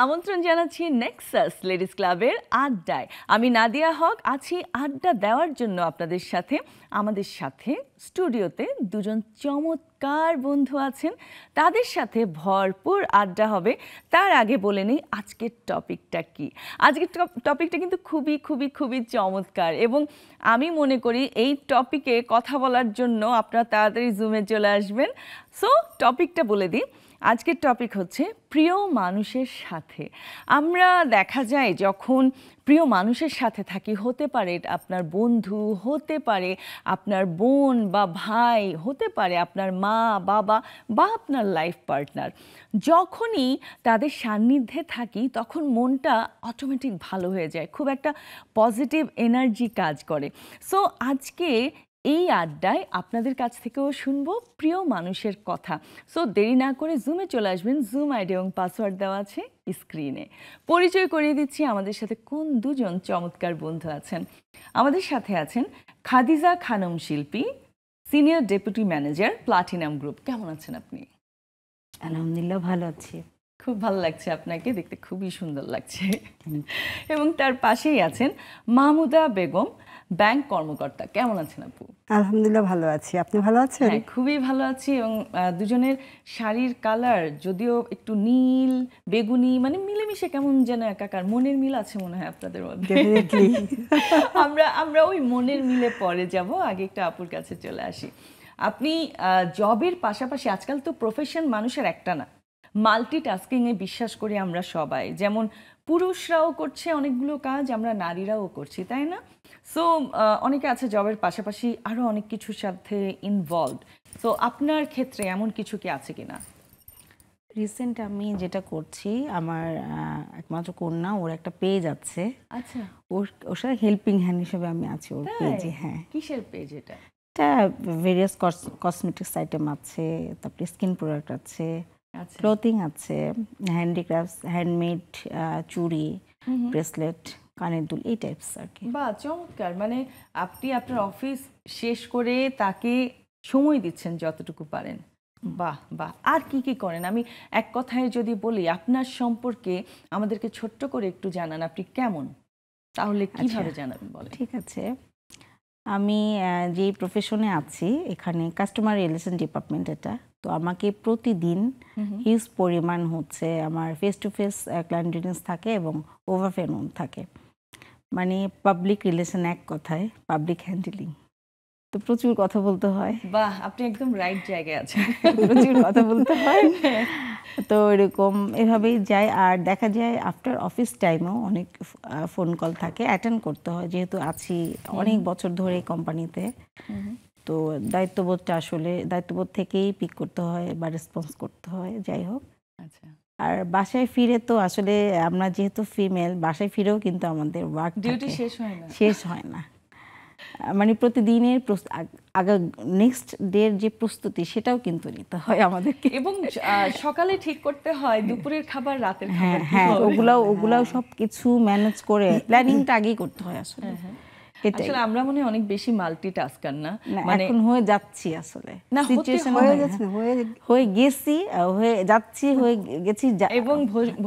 আমন্ত্রণ জানাচ্ছি Nexus ladies ক্লাবের আড্ডায়। আমি নাদিয়া হক আছি আড্ডা দেওয়ার জন্য আপনাদের সাথে। আমাদের সাথে স্টুডিওতে দুজন চমৎকার বন্ধু আছেন, তাদের সাথে ভরপুর আড্ডা হবে। তার আগে বলে নিই আজকের টপিকটা কি। আজকের টপিকটা কিন্তু খুবই খুবই খুবই চমৎকার, এবং আমি মনে করি এই টপিকে কথা বলার জন্য আপনারা তাড়াতাড়ি জুমে চলে আসবেন। সো টপিকটা বলে দিই। আজকের টপিক হচ্ছে প্রিয় মানুষের সাথে। আমরা দেখা যায় যখন প্রিয় মানুষের সাথে থাকি, হতে পারে আপনার বন্ধু, হতে পারে আপনার বোন বা ভাই, হতে পারে আপনার মা বাবা বা আপনার লাইফ পার্টনার, যখনই তাদের সান্নিধ্যে থাকি তখন মনটা অটোমেটিক ভালো হয়ে যায়, খুব একটা পজিটিভ এনার্জি কাজ করে। সো আজকে এই আড্ডায় আপনাদের কাছ থেকেও শুনবো প্রিয় মানুষের কথা। সো দেরি না করে জুমে চলে আসবেন। জুম আইডি এবং পাসওয়ার্ড দেওয়া আছে স্ক্রিনে। পরিচয় করিয়ে দিচ্ছি আমাদের সাথে কোন দুজন চমৎকার বন্ধু আছেন। আমাদের সাথে আছেন খাদিজা খানম শিল্পী, senior deputy manager, platinum group. কেমন আছেন আপনি? আলহামদুলিল্লাহ ভালো আছি। খুব ভালো লাগছে আপনাকে দেখতে, খুবই সুন্দর লাগছে। এবং তার পাশেই আছেন মাহমুদা বেগম, ব্যাংক কর্মকর্তা। কেমন আছেন আপু? আলহামদুলিল্লাহ ভালো আছি। আপনি ভালো আছেন? হ্যাঁ, খুবই ভালো আছি। এবং দুজনের শাড়ির কালার যদিও একটু নীল বেগুনি, মানে মিলেমিশে কেমন যেন একাকার। মনের মিল আছে মনে হয় আপনাদের মধ্যে। আমরা ওই মনের মিলে পরে যাব। আগে একটা আপুর কাছে চলে আসি। আপনি জবের পাশাপাশি, আজকাল তো প্রফেশন মানুষের একটা না, মাল্টিটাস্কিংয়ে বিশ্বাস করি আমরা সবাই। যেমন পুরুষরাও করছে অনেকগুলো কাজ, আমরা নারীরাও করছি, তাই না? সো অনেকে আছে জবের পাশাপাশি আরও অনেক কিছুর সাথে ইনভলভড। তো আপনার ক্ষেত্রে এমন কিছু কি আছে কিনা? রিসেন্ট আমি যেটা করছি, আমার একমাত্র কন্যা, ওর একটা পেজ আছে। আচ্ছা, ওর সাথে হেল্পিং হ্যান্ড হিসেবে আমি আছি ওর পেজে। হ্যাঁ, কিসের পেজ এটা? এটা ভেরিয়াস কসমেটিক্স আইটেম আছে, তারপরে স্কিন প্রোডাক্ট আছে, আচ্ছা, ক্লোথিং আছে, হ্যান্ডিক্রাফটস, হ্যান্ডমেড চুড়ি, ব্রেসলেট, কানের দুল, এই টাইপস আর কি। বাহ, চমৎকার। মানে আপনি আপনার অফিস শেষ করে তাকে সময় দিচ্ছেন যতটুকু পারেন। বাহ বাহ। আর কি কি করেন? আমি এক কথায় যদি বলি আপনার সম্পর্কে আমাদেরকে ছোট্ট করে একটু জানান, আপনি কেমন, তাহলে কিভাবে জানাবেন বলেন। ঠিক আছে, আমি যে প্রফেশনে আছি এখানে কাস্টমার রিলেশন ডিপার্টমেন্ট এটা। তো আমাকে প্রতিদিন হিউজ পরিমাণ হচ্ছে আমার face to face client dealings থাকে এবং ওভারফোন থাকে, মানে পাবলিক রিলেশন, এক কথায় পাবলিক হ্যান্ডেলিং। তো প্রচুর কথা বলতে হয়। বাহ, আপনি একদম রাইট জায়গায় আছেন। প্রচুর কথা বলতে হয়। তো এরকম এভাবেই যায়। আর দেখা যায় আফটার অফিস টাইমেও অনেক ফোন কল থাকে, অ্যাটেন্ড করতে হয়, যেহেতু আছি অনেক বছর ধরে কোম্পানিতে। তো দায়িত্ববোধ থেকেই পিক করতে হয় বা রেসপন্স করতে হয়, যাই হোক। আচ্ছা, আর বাসায় ফিরে তো আসলে আমরা যেহেতু ফিমেল, বাসায় ফিরেও কিন্তু আমাদের ওয়ার্ক ডিউটি শেষ হয় না। মানে প্রতিদিনের নেক্সট ডের যে প্রস্তুতি, সেটাও কিন্তু নিতে হয় আমাদেরকে। এবং সকালে ঠিক করতে হয় দুপুরের খাবার, রাতের খাবার। হ্যাঁ, ওগুলাও সবকিছু ম্যানেজ করে প্ল্যানিংটা আগেই করতে হয় আসলে। আসলে আমরা মনে হয় অনেক বেশি মাল্টিটাস্কার না, মানে এখন হয়ে যাচ্ছি আসলে, না হয়ে গেছি, হয়ে যাচ্ছি, হয়ে গেছি। এবং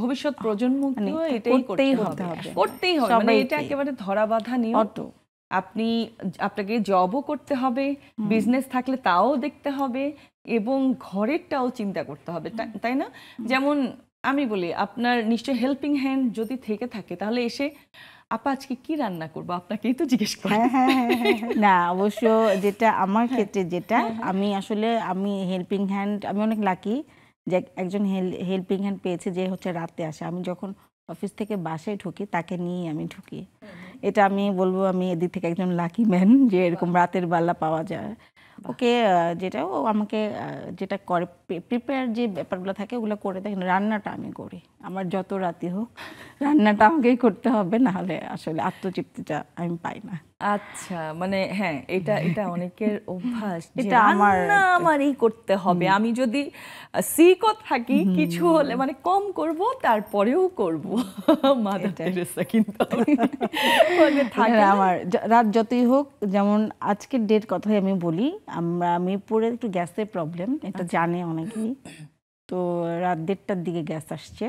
ভবিষ্যৎ প্রজন্মকেও এটাই করতেই হবে। মানে এটা একেবারে ধরা বাঁধা নিয়ম। আপনাকে জবও করতে হবে, বিজনেস থাকলে তাও দেখতে হবে, এবং ঘরেরটাও চিন্তা করতে হবে, তাই না? যেমন আমি বলি, আপনার নিশ্চয় হেল্পিং হ্যান্ড যদি থেকে থাকে, তাহলে এসে আপা আজকে কি রান্না করবো আপনাকেই তো জিজ্ঞেস করি। না, অবশ্য যেটা আমার ক্ষেত্রে, যেটা আমি হেল্পিং হ্যান্ড, আমি অনেক লাকি যে একজন হেল্পিং হ্যান্ড পেয়েছে, যে হচ্ছে রাতে আসে। আমি যখন অফিস থেকে বাসায় ঢুকি, তাকে নিয়ে আমি ঢুকি। এটা আমি বলবো, আমি এদিক থেকে একজন লাকি ম্যান যে এরকম রাতের বেলা পাওয়া যায়। ওকে, যেটা ও আমাকে যেটা করে, প্রিপেয়ার যে ব্যাপারগুলো থাকে ওগুলো করে দেয়। রান্নাটা আমি করি, আমার যত রাতি হোক রান্নাটা আমাকেই করতে হবে, না হলে আসলে আত্মতৃপ্তিটা আমি পাই না। আচ্ছা, মানে হ্যাঁ, এটা অনেকের অভ্যাস, এটা আমারই করতে হবে। আমি যদি সিকও থাকি, কিছু হলে মানে কম করব, তারপরেও করব। মাদার তেরেসা কিন্তু আমার রাত যতই হোক, যেমন আজকের ডেট কথাই আমি বলি, আমরা মিরপুরে একটু গ্যাসের প্রবলেম, এটা জানে অনেকেই। তো রাত 1:30টার দিকে গ্যাস আসছে,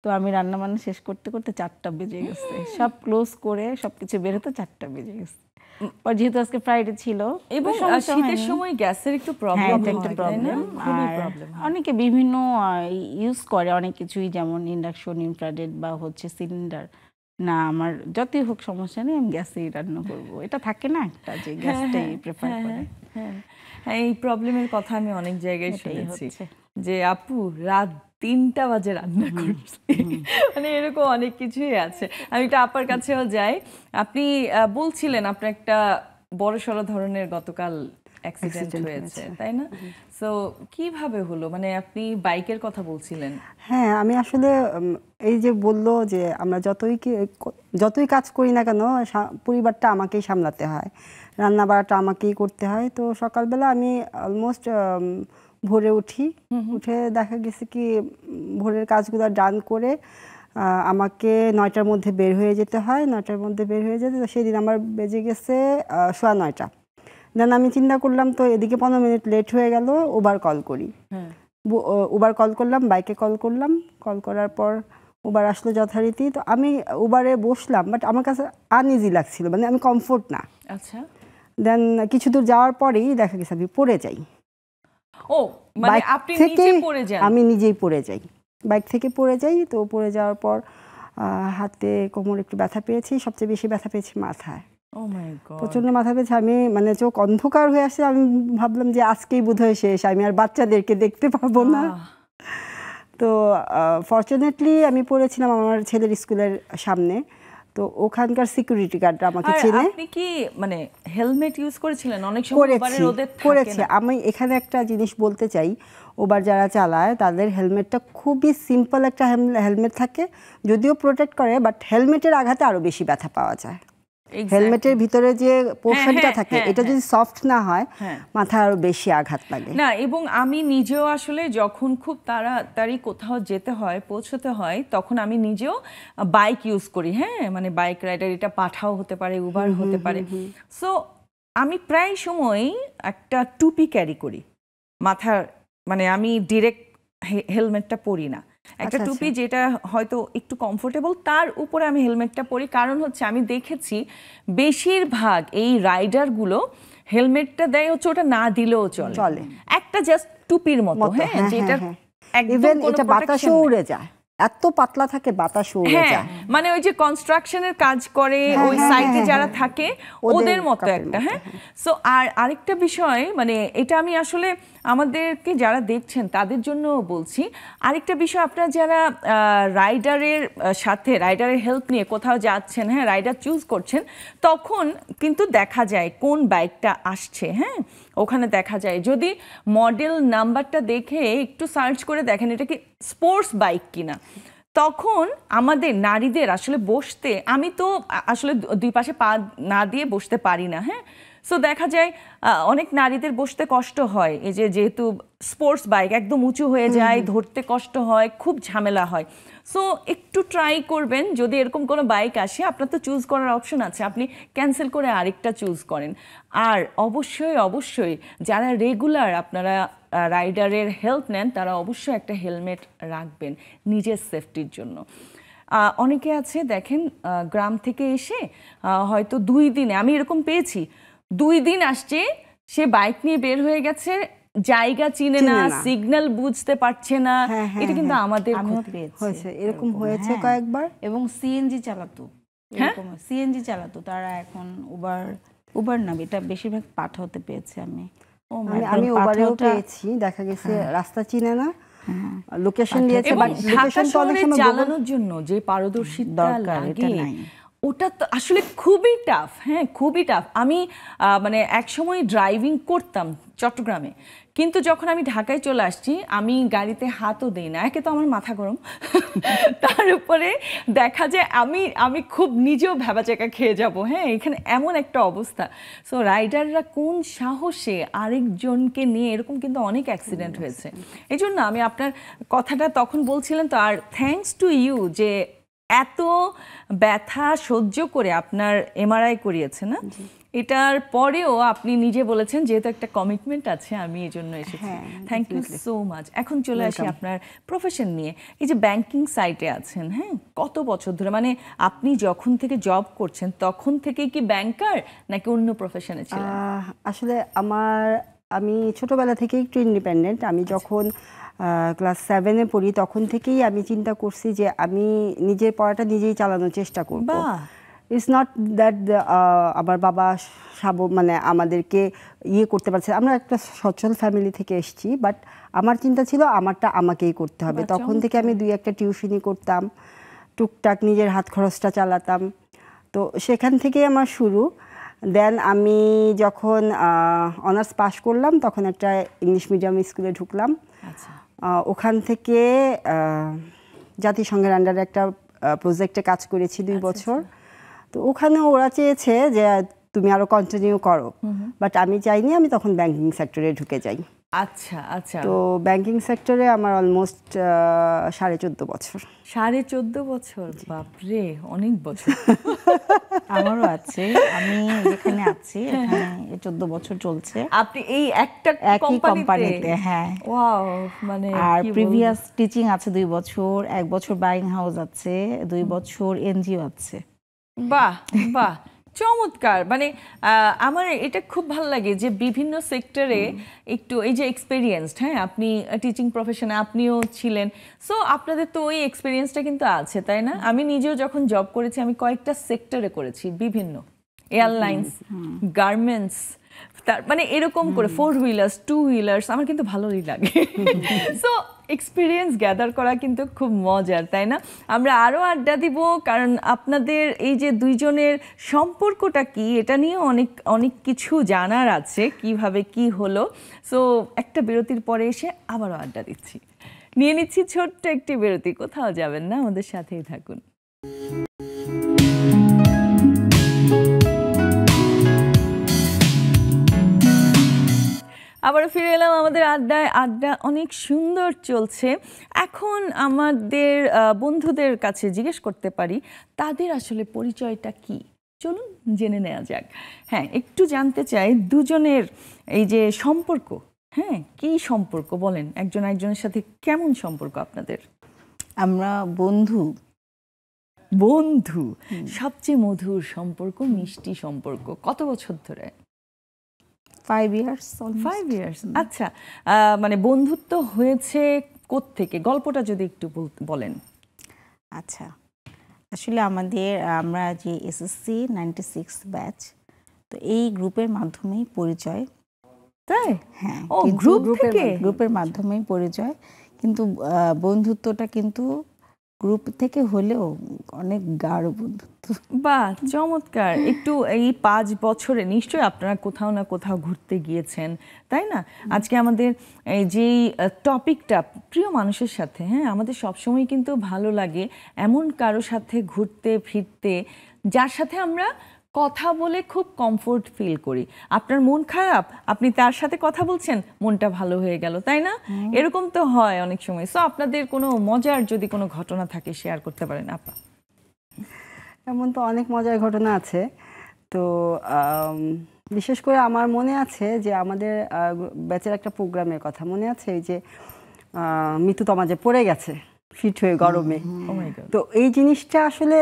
তো আমি রান্না বান্না শেষ করতে করতে 4টা বেজে গেছে, সব ক্লোজ করে সবকিছু বের হতে 4টা বেজে গেছে। আর যেহেতু আজকে ফ্রাইডে ছিল এবং শীতের সময় গ্যাসের একটু প্রবলেম হয়, একটা প্রবলেম। খুবই আর প্রবলেম। অনেকে বিভিন্ন ইউজ করে অনেক কিছুই, যেমন ইন্ডাকশন, ইনফ্রারেড বা হচ্ছে সিলিন্ডার। না, আমার যতই হোক সমস্যা নেই, আমি গ্যাসেই রান্না করব। এটা থাকে না একটা যে গ্যাসটাই প্রেফার করে। হ্যাঁ, এই প্রবলেমের কথা আমি অনেক জায়গায় শুনেছি যে আপু রাত 3টা বাজে রান্না করছি, মানে এরকম অনেক কিছুই আছে। আমি একটা আপার কাছেও যাই, আপনি বলছিলেন আপনার একটা বড়সড় ধরনের গতকাল অ্যাক্সিডেন্ট হয়েছে, তাই না? সো কিভাবে হলো, মানে আপনি বাইকের কথা বলছিলেন? হ্যাঁ, আমি আসলে এই যে বললো যে আমরা যতই কাজ করি না কেন পরিবারটা আমাকেই সামলাতে হয়, রান্না বাড়াটা আমাকেই করতে হয়। তো সকালবেলা আমি অলমোস্ট ভোরে উঠে দেখা গেছে কি ভোরের কাজগুলো ডান করে আমাকে 9টার মধ্যে বের হয়ে যেতে হয়। 9টার মধ্যে বের হয়ে যেতে, তো সেদিন আমার বেজে গেছে 9:15। দেন আমি চিন্তা করলাম তো এদিকে 15 মিনিট লেট হয়ে গেল, উবার কল করি। উবার কল করলাম, বাইকে কল করলাম, কল করার পর উবার আসলো যথারীতি। তো আমি উবারে বসলাম, বাট আমার কাছে আনইজি লাগছিল, মানে আমি কমফোর্ট না। আচ্ছা। দেন কিছু দূর যাওয়ার পরেই দেখা গেছে আমি পড়ে যাই। ও, মানে আপনি নিচে পড়ে যান? আমি নিজেই পড়ে যাই, বাইক থেকে পড়ে যাই। তো পড়ে যাওয়ার পর হাতে কোমর একটু ব্যথা পেয়েছি, সবচেয়ে বেশি ব্যথা পেয়েছি মাথায়। প্রচন্ড মাথা পেয়েছে, আমি মানে চোখ অন্ধকার হয়ে আসছে। আমি ভাবলাম যে আজকেই বোধহয় শেষ, আমি আর বাচ্চাদেরকে দেখতে পারবো না। তো ফরচুনেটলি আমি পড়েছিলাম আমার ছেলের স্কুলের সামনে, তো ওখানকার সিকিউরিটি গার্ডরা আমাকে চেনে। আপনি কি মানে হেলমেট ইউজ করেছিলেন? অনেক সময় উবারে রোদে করেছি। আমি এখানে একটা জিনিস বলতে চাই, উবার যারা চালায় তাদের হেলমেটটা খুবই সিম্পল একটা হেলমেট থাকে, যদিও প্রোটেক্ট করে, বাট হেলমেটের আঘাতে আরো বেশি ব্যথা পাওয়া যায়। হেলমেটের ভিতরে যে পোর্শনটা থাকে এটা যদি সফট না হয় মাথা আরো বেশি আঘাত লাগে না। এবং আমি নিজেও আসলে যখন খুব তাড়াতাড়ি কোথাও যেতে হয়, পৌঁছতে হয়, তখন আমি নিজেও বাইক ইউজ করি। হ্যাঁ, মানে বাইক রাইডার, এটা পাঠাও হতে পারে, উবার হতে পারে। সো আমি প্রায় সময় একটা টুপি ক্যারি করি মাথার, মানে আমি ডিরেক্ট হেলমেটটা পরি না। একটা টুপি যেটা হয়তো একটু কমফোর্টেবল, তার উপরে আমি হেলমেটটা পরি। কারণ হচ্ছে আমি দেখেছি বেশিরভাগ এই রাইডারগুলো হেলমেটটা দেয় হচ্ছে ওটা না দিলেও চলে, একটা জাস্ট টুপির মতো। হ্যাঁ, যেটা একদম এটা বাতাসও উড়ে যায়, এত পাতলা থাকে বাতাসও উড়ে যায়। মানে ওই যে কনস্ট্রাকশনের কাজ করে ওই সাইটে যারা থাকে ওদের মতো একটা। হ্যাঁ, সো আর আরেকটা বিষয়, মানে এটা আমি আসলে আমাদেরকে যারা দেখছেন তাদের জন্য বলছি, আরেকটা বিষয়, আপনারা যারা রাইডারের হেল্প নিয়ে কোথাও যাচ্ছেন, হ্যাঁ, রাইডার চুজ করছেন, তখন কিন্তু দেখা যায় কোন বাইকটা আসছে। হ্যাঁ, ওখানে দেখা যায়, যদি মডেল নাম্বারটা দেখে একটু সার্চ করে দেখেন এটা কি স্পোর্টস বাইক কিনা, তখন আমাদের নারীদের আসলে বসতে, আমি তো আসলে দুই পাশে পা না দিয়ে বসতে পারি না। হ্যাঁ, সো দেখা যায় অনেক নারীদের বসতে কষ্ট হয়, এই যেহেতু স্পোর্টস বাইক একদম উঁচু হয়ে যায়, ধরতে কষ্ট হয়, খুব ঝামেলা হয়। সো একটু ট্রাই করবেন, যদি এরকম কোনো বাইক আসে, আপনার তো চুজ করার অপশন আছে, আপনি ক্যান্সেল করে আরেকটা চুজ করেন। আর অবশ্যই যারা রেগুলার আপনারা রাইডারের হেল্প নেন, তারা অবশ্যই একটা হেলমেট রাখবেন নিজের সেফটির জন্য। অনেকে আছে দেখেন গ্রাম থেকে এসে হয়তো 2 দিনে, আমি এরকম পেয়েছি, 2 দিন আসছে, সে বাইক নিয়ে বের হয়ে গেছে, জায়গা চিনে না, সিগন্যাল বুঝতে পারছে না। এটা কিন্তু আমাদের হয়েছে, এরকম হয়েছে কয়েকবার। এবং সিএনজি চালাতো, সিএনজি চালাতো তারা, এখন উবার না, এটা বেশিরভাগ পাঠাতে পেয়েছি আমি। আমি উবারেও পেয়েছি, দেখা গেছে রাস্তা চিনে না, লোকেশন দিয়েছে, বাট লোকেশন তো অনেক সময় চালানোর জন্য যে পারদর্শিতা লাগে ওটা তো আসলে খুবই টাফ। হ্যাঁ, খুবই টাফ। আমি মানে একসময় ড্রাইভিং করতাম চট্টগ্রামে, কিন্তু যখন আমি ঢাকায় চলে আসছি, আমি গাড়িতে হাতও দিই না। একে তো আমার মাথা গরম, তার উপরে দেখা যায় আমি খুব নিজেও ভ্যাবাচাকা খেয়ে যাব। হ্যাঁ, এখানে এমন একটা অবস্থা। সো রাইডাররা কোন সাহসে আরেকজনকে নিয়ে, এরকম কিন্তু অনেক অ্যাক্সিডেন্ট হয়েছে। এই জন্য আমি আপনার কথাটা তখন বলছিলেন তো, আর থ্যাঙ্কস টু ইউ যে এত ব্যথা সহ্য করে আপনার এমআরআই করিয়েছে না, এটার পরেও আপনি নিজে বলেছেন যেহেতু একটা কমিটমেন্ট আছে আমি এই জন্য এসেছি। হ্যাঁ, থ্যাংক ইউ সো মাচ। এখন চলে আসি আপনার প্রফেশন নিয়ে। এই যে ব্যাংকিং সাইটে আছেন, হ্যাঁ, কত বছর ধরে, মানে আপনি যখন থেকে জব করছেন তখন থেকেই কি ব্যাংকার নাকি অন্য প্রফেশনে ছিলেন? আসলে আমি ছোটবেলা থেকে একটু ইন্ডিপেন্ডেন্ট। আমি যখন ক্লাস 7-এ পড়ি তখন থেকেই আমি চিন্তা করছি যে আমি নিজের পড়াটা নিজেই চালানোর চেষ্টা করব। বাহ। ইটস নট দ্যাট আমার বাবা মানে আমাদেরকে করতে পারছে। আমরা একটা সচ্ছল ফ্যামিলি থেকে এসেছি, বাট আমার চিন্তা ছিল আমারটা আমাকেই করতে হবে। তখন থেকে আমি 2-1টা টিউশনি করতাম, টুকটাক নিজের হাত খরচটা চালাতাম। তো সেখান থেকেই আমার শুরু। দেন আমি যখন অনার্স পাশ করলাম তখন একটা ইংলিশ মিডিয়াম স্কুলে ঢুকলাম। আচ্ছা। ওখান থেকে জাতিসংঘের আন্ডারে একটা প্রজেক্টে কাজ করেছি 2 বছর। তো ওখানে ওরা চেয়েছে যে তুমি আরো কন্টিনিউ করো, বাট আমি চাইনি। আমি তখন ব্যাংকিং সেক্টরে ঢুকে যাই। আচ্ছা আচ্ছা। তো ব্যাংকিং সেক্টরে আমার অলমোস্ট 14.5 বছর। 14.5 বছর, বাপরে, অনেক বছর। আমারও আছে, আমি যেখানে আছি এখানে 14 বছর চলছে। আপনি এই একটা একই কোম্পানিতে, হ্যাঁ। ওয়াও, মানে আর কি প্রিভিয়াস টিচিং আছে 2 বছর, 1 বছর বাইং হাউস আছে, 2 বছর এনজিও আছে। বাহ বাহ, চমৎকার। মানে আমার এটা খুব ভালো লাগে যে বিভিন্ন সেক্টরে একটু এই যে এক্সপেরিয়েন্সড, হ্যাঁ, আপনি টিচিং প্রফেশনে আপনিও ছিলেন, সো আপনাদের তো ওই এক্সপেরিয়েন্সটা কিন্তু আছে, তাই না? আমি নিজেও যখন জব করেছি আমি কয়েকটা সেক্টরে করেছি, বিভিন্ন এয়ারলাইন্স, গার্মেন্টস, তার মানে এরকম করে 4 হুইলার্স 2 হুইলার্স, আমার কিন্তু ভালোই লাগে। সো এক্সপিরিয়েন্স গ্যাদার করা কিন্তু খুব মজার, তাই না? আমরা আরও আড্ডা দিব, কারণ আপনাদের এই যে দুইজনের সম্পর্কটা কি এটা নিয়ে অনেক অনেক কিছু জানার আছে, কিভাবে কি হলো। সো একটা বিরতির পরে এসে আবারও আড্ডা দিচ্ছি, নিয়ে নিচ্ছি ছোট্ট একটি বিরতি। কোথাও যাবেন না, আমাদের সাথেই থাকুন। আবার ফিরে এলাম আমাদের আড্ডায়। আড্ডা অনেক সুন্দর চলছে। এখন আমাদের বন্ধুদের কাছে জিজ্ঞেস করতে পারি তাদের আসলে পরিচয়টা কি, চলুন জেনে নেওয়া যাক। হ্যাঁ, একটু জানতে চাই দুজনের এই যে সম্পর্ক, হ্যাঁ, কি সম্পর্ক বলেন, একজন একজনের সাথে কেমন সম্পর্ক আপনাদের? আমরা বন্ধু। বন্ধু, সবচেয়ে মধুর সম্পর্ক, মিষ্টি সম্পর্ক। কত বছর ধরে? 5 ইয়ার্স। 5 ইয়ার্স। আচ্ছা, মানে বন্ধুত্ব হয়েছে কোত্থেকে, গল্পটা যদি একটু বলেন। আচ্ছা, আসলে আমরা যে এসএসসি 96 ব্যাচ, তো এই গ্রুপের মাধ্যমেই পরিচয়। তাই? হ্যাঁ, ও, গ্রুপ থেকে? গ্রুপের মাধ্যমেই পরিচয়, কিন্তু বন্ধুত্বটা কিন্তু গ্রুপ থেকে হলেও অনেক গাঢ় বন্ধুত্ব। বাহ, চমৎকার। একটু এই 5 বছরে নিশ্চয়ই আপনারা কোথাও না কোথাও ঘুরতে গিয়েছেন, তাই না? আজকে আমাদের এই যেই টপিকটা প্রিয় মানুষের সাথে, হ্যাঁ, আমাদের সবসময় কিন্তু ভালো লাগে এমন কারো সাথে ঘুরতে ফিরতে যার সাথে আমরা কথা বলে খুব কমফোর্ট ফিল করি। আপনার মন খারাপ, আপনি তার সাথে কথা বলছেন, মনটা ভালো হয়ে গেল, তাই না? এরকম তো হয় অনেক সময়। সো আপনাদের কোনো মজার যদি কোনো ঘটনা থাকে শেয়ার করতে পারেন আপা। এমন তো অনেক মজার ঘটনা আছে। তো বিশেষ করে আমার মনে আছে যে আমাদের ব্যাচের একটা প্রোগ্রামের কথা মনে আছে, এই যে মিতু তমাজে পড়ে গেছে ফিট হয়ে গরমে। তো এই জিনিসটা আসলে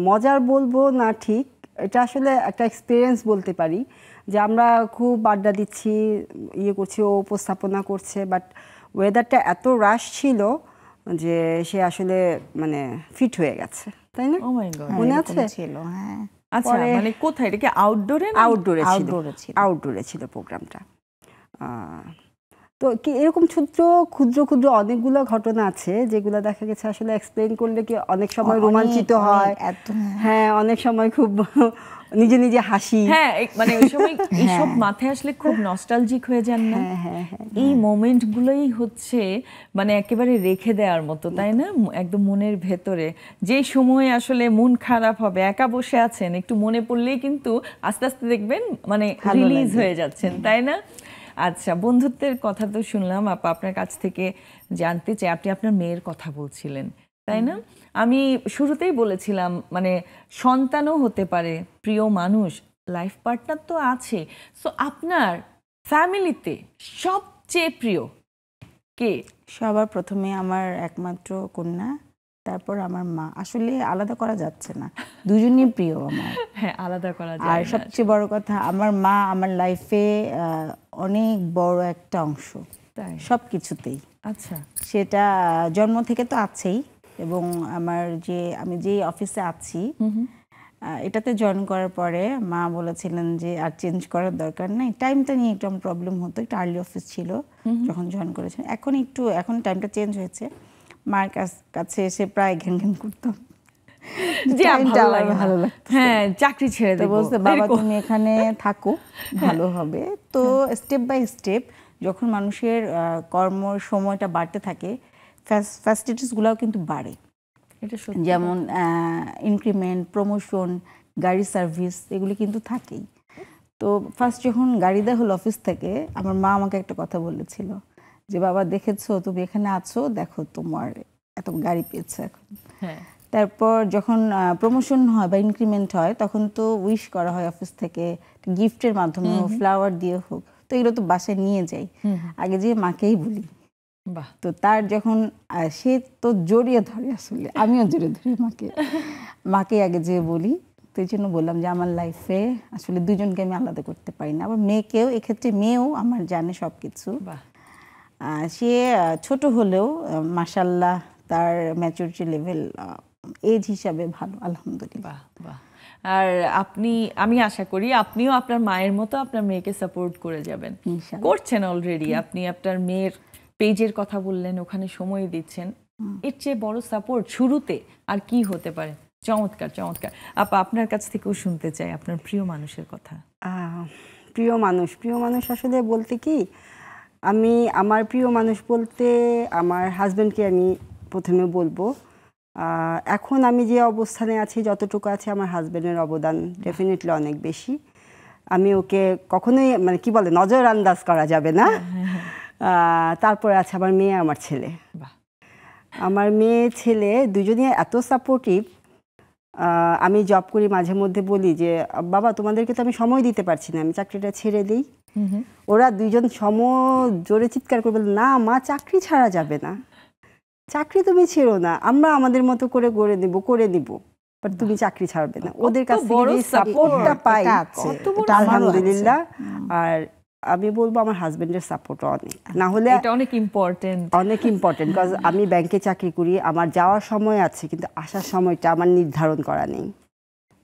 মজার বলবো না, ঠিক, এটা আসলে একটা এক্সপিরিয়েন্স বলতে পারি যে আমরা খুব আড্ডা দিচ্ছি, করছি, ও উপস্থাপনা করছে, বাট ওয়েদারটা এত রাশ ছিল যে সে আসলে মানে ফিট হয়ে গেছে, তাই না? ও মাই গড, মনে আছে? ছিল, হ্যাঁ। আচ্ছা, মানে কোথায়, এটা কি আউটডোরে? আউটডোরে ছিল প্রোগ্রামটা। তো কি এরকম ক্ষুদ্র ক্ষুদ্র অনেকগুলো ঘটনা আছে যেগুলো দেখা গেছে আসলে এক্সপ্লেইন করলে কি অনেক সময় রোমাঞ্চিত হয়, হ্যাঁ, অনেক সময় খুব নিজে নিজে হাসি, হ্যাঁ, মানে ওই সময় এইসব মাথায় আসলে খুব নস্টালজিক হয়ে যান না? এই মোমেন্টগুলোই হচ্ছে মানে একেবারে রেখে দেওয়ার মতো, তাই না? একদম মনের ভেতরে যে সময় আসলে মন খারাপ হবে, একা বসে আছেন, একটু মনে পড়লেই কিন্তু আস্তে আস্তে দেখবেন মানে রিলিজ হয়ে যাচ্ছেন, তাই না? আচ্ছা, বন্ধুত্বের কথা তো শুনলাম আপা, আপনার কাছ থেকে জানতে চাই, আপনি আপনার মেয়ের কথা বলছিলেন, তাই না? আমি শুরুতেই বলেছিলাম মানে সন্তানও হতে পারে প্রিয় মানুষ, লাইফ পার্টনার তো আছে, সো আপনার ফ্যামিলিতে সবচেয়ে প্রিয় কে? সবার প্রথমে আমার একমাত্র কন্যা, তারপর আমার মা। আসলে আলাদা করা যাচ্ছে না, দুজনই প্রিয় আমার। হ্যাঁ, আলাদা করা আর যায় না। সবচেয়ে বড় কথা, আমার মা আমার লাইফে অনেক বড় একটা অংশ, তাই? সব কিছুতেই। আচ্ছা। সেটা জন্ম থেকে তো আছেই, এবং আমি যে অফিসে আছি এটাতে জয়েন করার পরে মা বলেছিলেন যে আর চেঞ্জ করার দরকার নাই। টাইমটা নিয়ে একটু আমার প্রবলেম হতো, একটু আর্লি অফিস ছিল যখন জয়েন করেছেন। এখন টাইমটা চেঞ্জ হয়েছে। মার কাছে এসে প্রায় ঘ্যান ঘ্যান করতাম যে টাইমটা আমার ভালো লাগতো। হ্যাঁ, চাকরি ছেড়ে তো দেব, বলতে বাবা তুমি এখানে থাকো, ভালো হবে। তো স্টেপ বাই স্টেপ যখন মানুষের কর্মর সময়টা বাড়তে থাকে, ফ্যাসিলিটিসগুলোও কিন্তু বাড়ে। এটা সত্যি। যেমন ইনক্রিমেন্ট, প্রমোশন, গাড়ি সার্ভিস, এগুলি কিন্তু থাকেই। তো ফার্স্ট যখন গাড়ি দেওয়া হলো অফিস থেকে, আমার মা আমাকে একটা কথা বলেছিল যে বাবা দেখেছো তুমি এখানে আছো, দেখো তোমার এত গাড়ি পেয়েছো এখন। হ্যাঁ। তারপর যখন প্রমোশন হয় বা ইনক্রিমেন্ট হয়, তখন তো উইশ করা হয় অফিস থেকে, গিফটের মাধ্যমে হোক, ফ্লাওয়ার দিয়ে হোক। তো এগুলো তো বাসায় নিয়ে যাই, আগে যে মাকেই বলি। বাহ। তো তার যখন সে তো জড়িয়ে ধরে, আসলে আমিও জড়িয়ে ধরি মাকে আগে যে বলি। তো এই জন্য বললাম যে আমার লাইফে আসলে দুজনকে আমি আলাদা করতে পারি না। আবার মেয়েকেও, এক্ষেত্রে মেয়েও আমার জানে সব কিছু। বাহ। সে ছোট হলেও মাশাল্লাহ তার ম্যাচুরিটি লেভেল এজ হিসাবে ভালো, আলহামদুলিল্লাহ। বাহ বাহ। আর আমি আশা করি আপনিও আপনার মায়ের মতো আপনার মেয়েকে সাপোর্ট করে যাবেন, ইনশাআল্লাহ। করছেন অলরেডি। আপনি আপনার মেয়ের পেজের কথা বললেন, ওখানে সময় দিচ্ছেন। এর চেয়ে বড় সাপোর্ট শুরুতে আর কি হতে পারে? চমৎকার চমৎকার। আপা, আপনার কাছ থেকেও শুনতে চাই আপনার প্রিয় মানুষের কথা। প্রিয় মানুষ আসলে বলতে কি, আমার প্রিয় মানুষ বলতে আমার হাজব্যান্ডকে আমি প্রথমে বলবো। এখন আমি যে অবস্থানে আছি, যতটুকু আছে, আমার হাজব্যান্ডের অবদান ডেফিনেটলি অনেক বেশি। আমি ওকে কখনোই মানে কি বলে নজর আন্দাজ করা যাবে না। তারপরে আছে আমার মেয়ে, আমার ছেলে। আমার মেয়ে ছেলে দুজনই এত সাপোর্টিভ। আমি জব করি, মাঝে মধ্যে বলি যে বাবা তোমাদেরকে তো আমি সময় দিতে পারছি না, আমি চাকরিটা ছেড়ে দিই। ওরা দুইজন জোরে চিৎকার করে বলে, না মা, চাকরি ছাড়া যাবে না, চাকরি তুমি ছেড়ো না, আমরা আমাদের মতো করে করে দিব, বাট তুমি চাকরি ছাড়বে না। ওদের কাছ থেকে যে সাপোর্টটা পাই, আলহামদুলিল্লাহ। আর আমি বলবো আমার হাজবেন্ডের সাপোর্ট অনেক, না হলে এটা অনেক ইম্পর্টেন্ট, বিকজ আমি ব্যাংকে চাকরি করি, আমার যাওয়ার সময় আছে কিন্তু আসার সময়টা আমার নির্ধারণ করা নেই।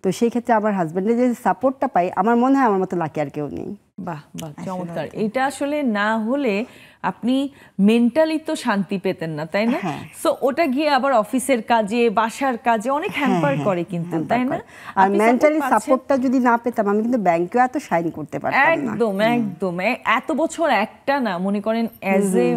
তো সেই ক্ষেত্রে আমার হাজবেন্ডের যে সাপোর্টটা পাই, আমার মনে হয় আমার মতো লাকি আর কেউ নেই। বাহ বাহ, চমৎকার। এটা আসলে না হলে আপনি মেন্টালি তো শান্তি পেতেন না, তাই না? সো ওটা গিয়ে আবার অফিসের কাজে, বাসার কাজে অনেক হ্যাম্পার করে কিন্তু, তাই না? আর মেন্টালি সাপোর্টটা যদি না পেতাম, আমি কিন্তু ব্যাংকেও এত শাইন করতে পারতাম না। একদম একদম। এত বছর একটা না, মনে করেন অ্যাজ এ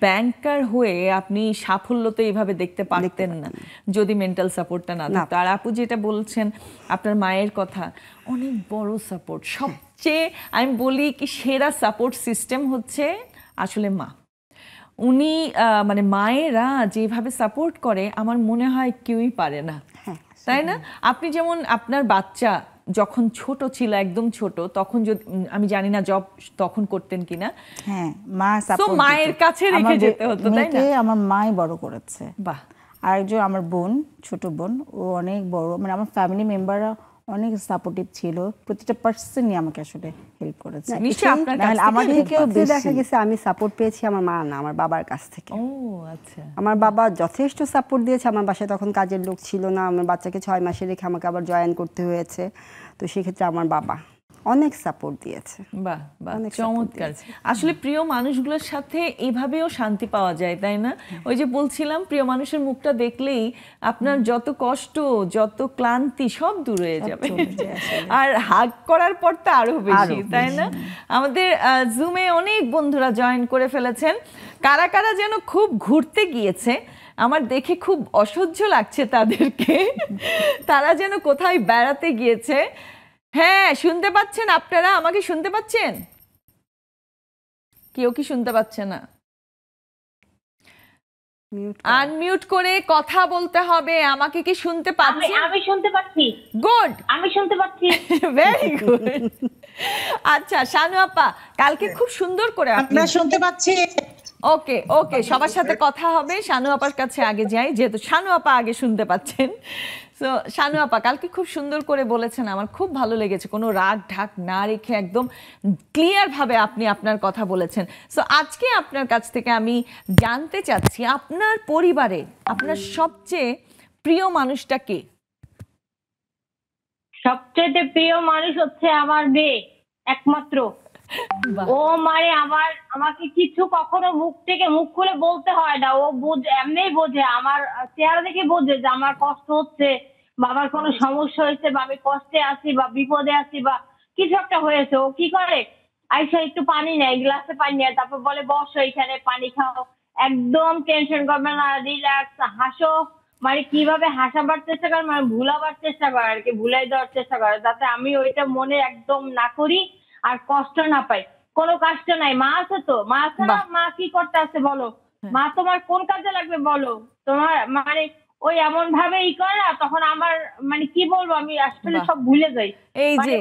ব্যাংকার হয়ে আপনি সাফল্য তো এইভাবে দেখতে পারতেন না যদি মেন্টাল সাপোর্টটা না থাকতো। আর আপু যেটা বলছেন আপনার মায়ের কথা, অনেক বড় সাপোর্ট। সবচেয়ে আমি বলি কি সেরা সাপোর্ট সিস্টেম হচ্ছে আসলে মা। উনি মানে মায়েরা যেভাবে সাপোর্ট করে আমার মনে হয় কেউই পারে না, তাই না? আপনি যেমন আপনার বাচ্চা যখন ছোট ছিল, একদম ছোট, তখন যদি আমি জানি না জব তখন করতেন কিনা, হ্যাঁ, মা তো মায়ের কাছে রেখে যেতে হতো, তাই না? আমার মাই বড় করেছে। বাহ। আরেকজন আমার বোন, ছোট বোন, ও অনেক বড়, মানে আমার ফ্যামিলি মেম্বাররা অনেক সাপোর্টিভ ছিল, প্রতিটা পার্সনই আমাকে আসলে হেল্প করেছে। নিশ্চয়ই আপনার কাছ থেকে আমার থেকেও বেশি দেখা গেছে আমি সাপোর্ট পেয়েছি আমার মা না, আমার বাবার কাছ থেকে। ও আচ্ছা। আমার বাবা যথেষ্ট সাপোর্ট দিয়েছে। আমার বাসায় তখন কাজের লোক ছিল না, আমার বাচ্চাকে 6 মাসে রেখে আমাকে আবার জয়েন করতে হয়েছে। তো সেক্ষেত্রে আমার বাবা অনেক সাপোর্ট দিয়েছে। বাহ বাহ, চমৎকার। আসলে প্রিয় মানুষগুলোর সাথে এভাবেও শান্তি পাওয়া যায়, তাই না? ওই যে বলছিলাম, প্রিয় মানুষের মুখটা দেখলেই আপনার যত কষ্ট, যত ক্লান্তি সব দূর হয়ে যাবে। আর হাগ করার পর তো আরো বেশি, তাই না? আমাদের জুমে অনেক বন্ধুরা জয়েন করে ফেলেছেন। কারা কারা যেন খুব ঘুরতে গিয়েছে, আমার দেখে খুব অসহ্য লাগছে তাদেরকে। তারা যেন কোথায় বেড়াতে গিয়েছে। হ্যাঁ, শুনতে পাচ্ছেন আপনারা? আমাকে শুনতে পাচ্ছেন? কেউ কি শুনতে পাচ্ছে না? মিউট আনমিউট করে কথা বলতে হবে। আমাকে কি শুনতে আমি পাচ্ছেন? আমি শুনতে পাচ্ছি, গুড, আমি শুনতে পাচ্ছি। Very good. আচ্ছা শানু আপা, কালকে খুব সুন্দর করে আপনি আমরা শুনতে পাচ্ছি। ওকে ওকে, সবার সাথে কথা হবে। শানু আপার কাছে আগে যাই, যেহেতু শানু আপা আগে শুনতে পাচ্ছেন। সো শানু আপা কালকে খুব সুন্দর করে বলেছেন, আমার খুব ভালো লেগেছে। কোনো রাগ ঢাক না রেখে একদম ক্লিয়ার ভাবে আপনি আপনার কথা বলেছেন। সো আজকে আপনার কাছ থেকে আমি জানতে চাচ্ছি, আপনার পরিবারে আপনার সবচেয়ে প্রিয় মানুষটা কে? সবচেয়ে প্রিয় মানুষ হচ্ছে আমার মেয়ে, একমাত্র। বাহ। ও মানে আমাকে কিছু কখনো মুখ খুলে বলতে হয় না। ও এমনিই বোঝে, আমার চেহারা দেখে বোঝে যে আমার কষ্ট হচ্ছে বা আমার কোনো সমস্যা হয়েছে বা আমি কষ্টে আছি বা বিপদে আছি বা কিছু একটা হয়েছে। ও কি করে, আইসা একটু পানি নেয়, গ্লাসে পানি নেয়, তারপর বলে বসো এখানে পানি খাও, একদম টেনশন করবে না, রিল্যাক্স, হাসো। মানে কিভাবে হাসাবার চেষ্টা করে, মানে ভুলাবার চেষ্টা করে আর কি, ভুলাই দেওয়ার চেষ্টা করে যাতে আমি ওইটা মনে একদম না করি আর কষ্ট না পাই। কোনো কষ্ট নাই, মা আছে তো, মা আছে না, বাহ। মা কি করতে আছে বলো, মা তোমার কোন কাজে লাগবে বলো, তোমার মানে ওই এমন ভাবে ই করে না, তখন আমার মানে কি বলবো, আমি আসলে বাহ। সব ভুলে যাই। এই মানে যে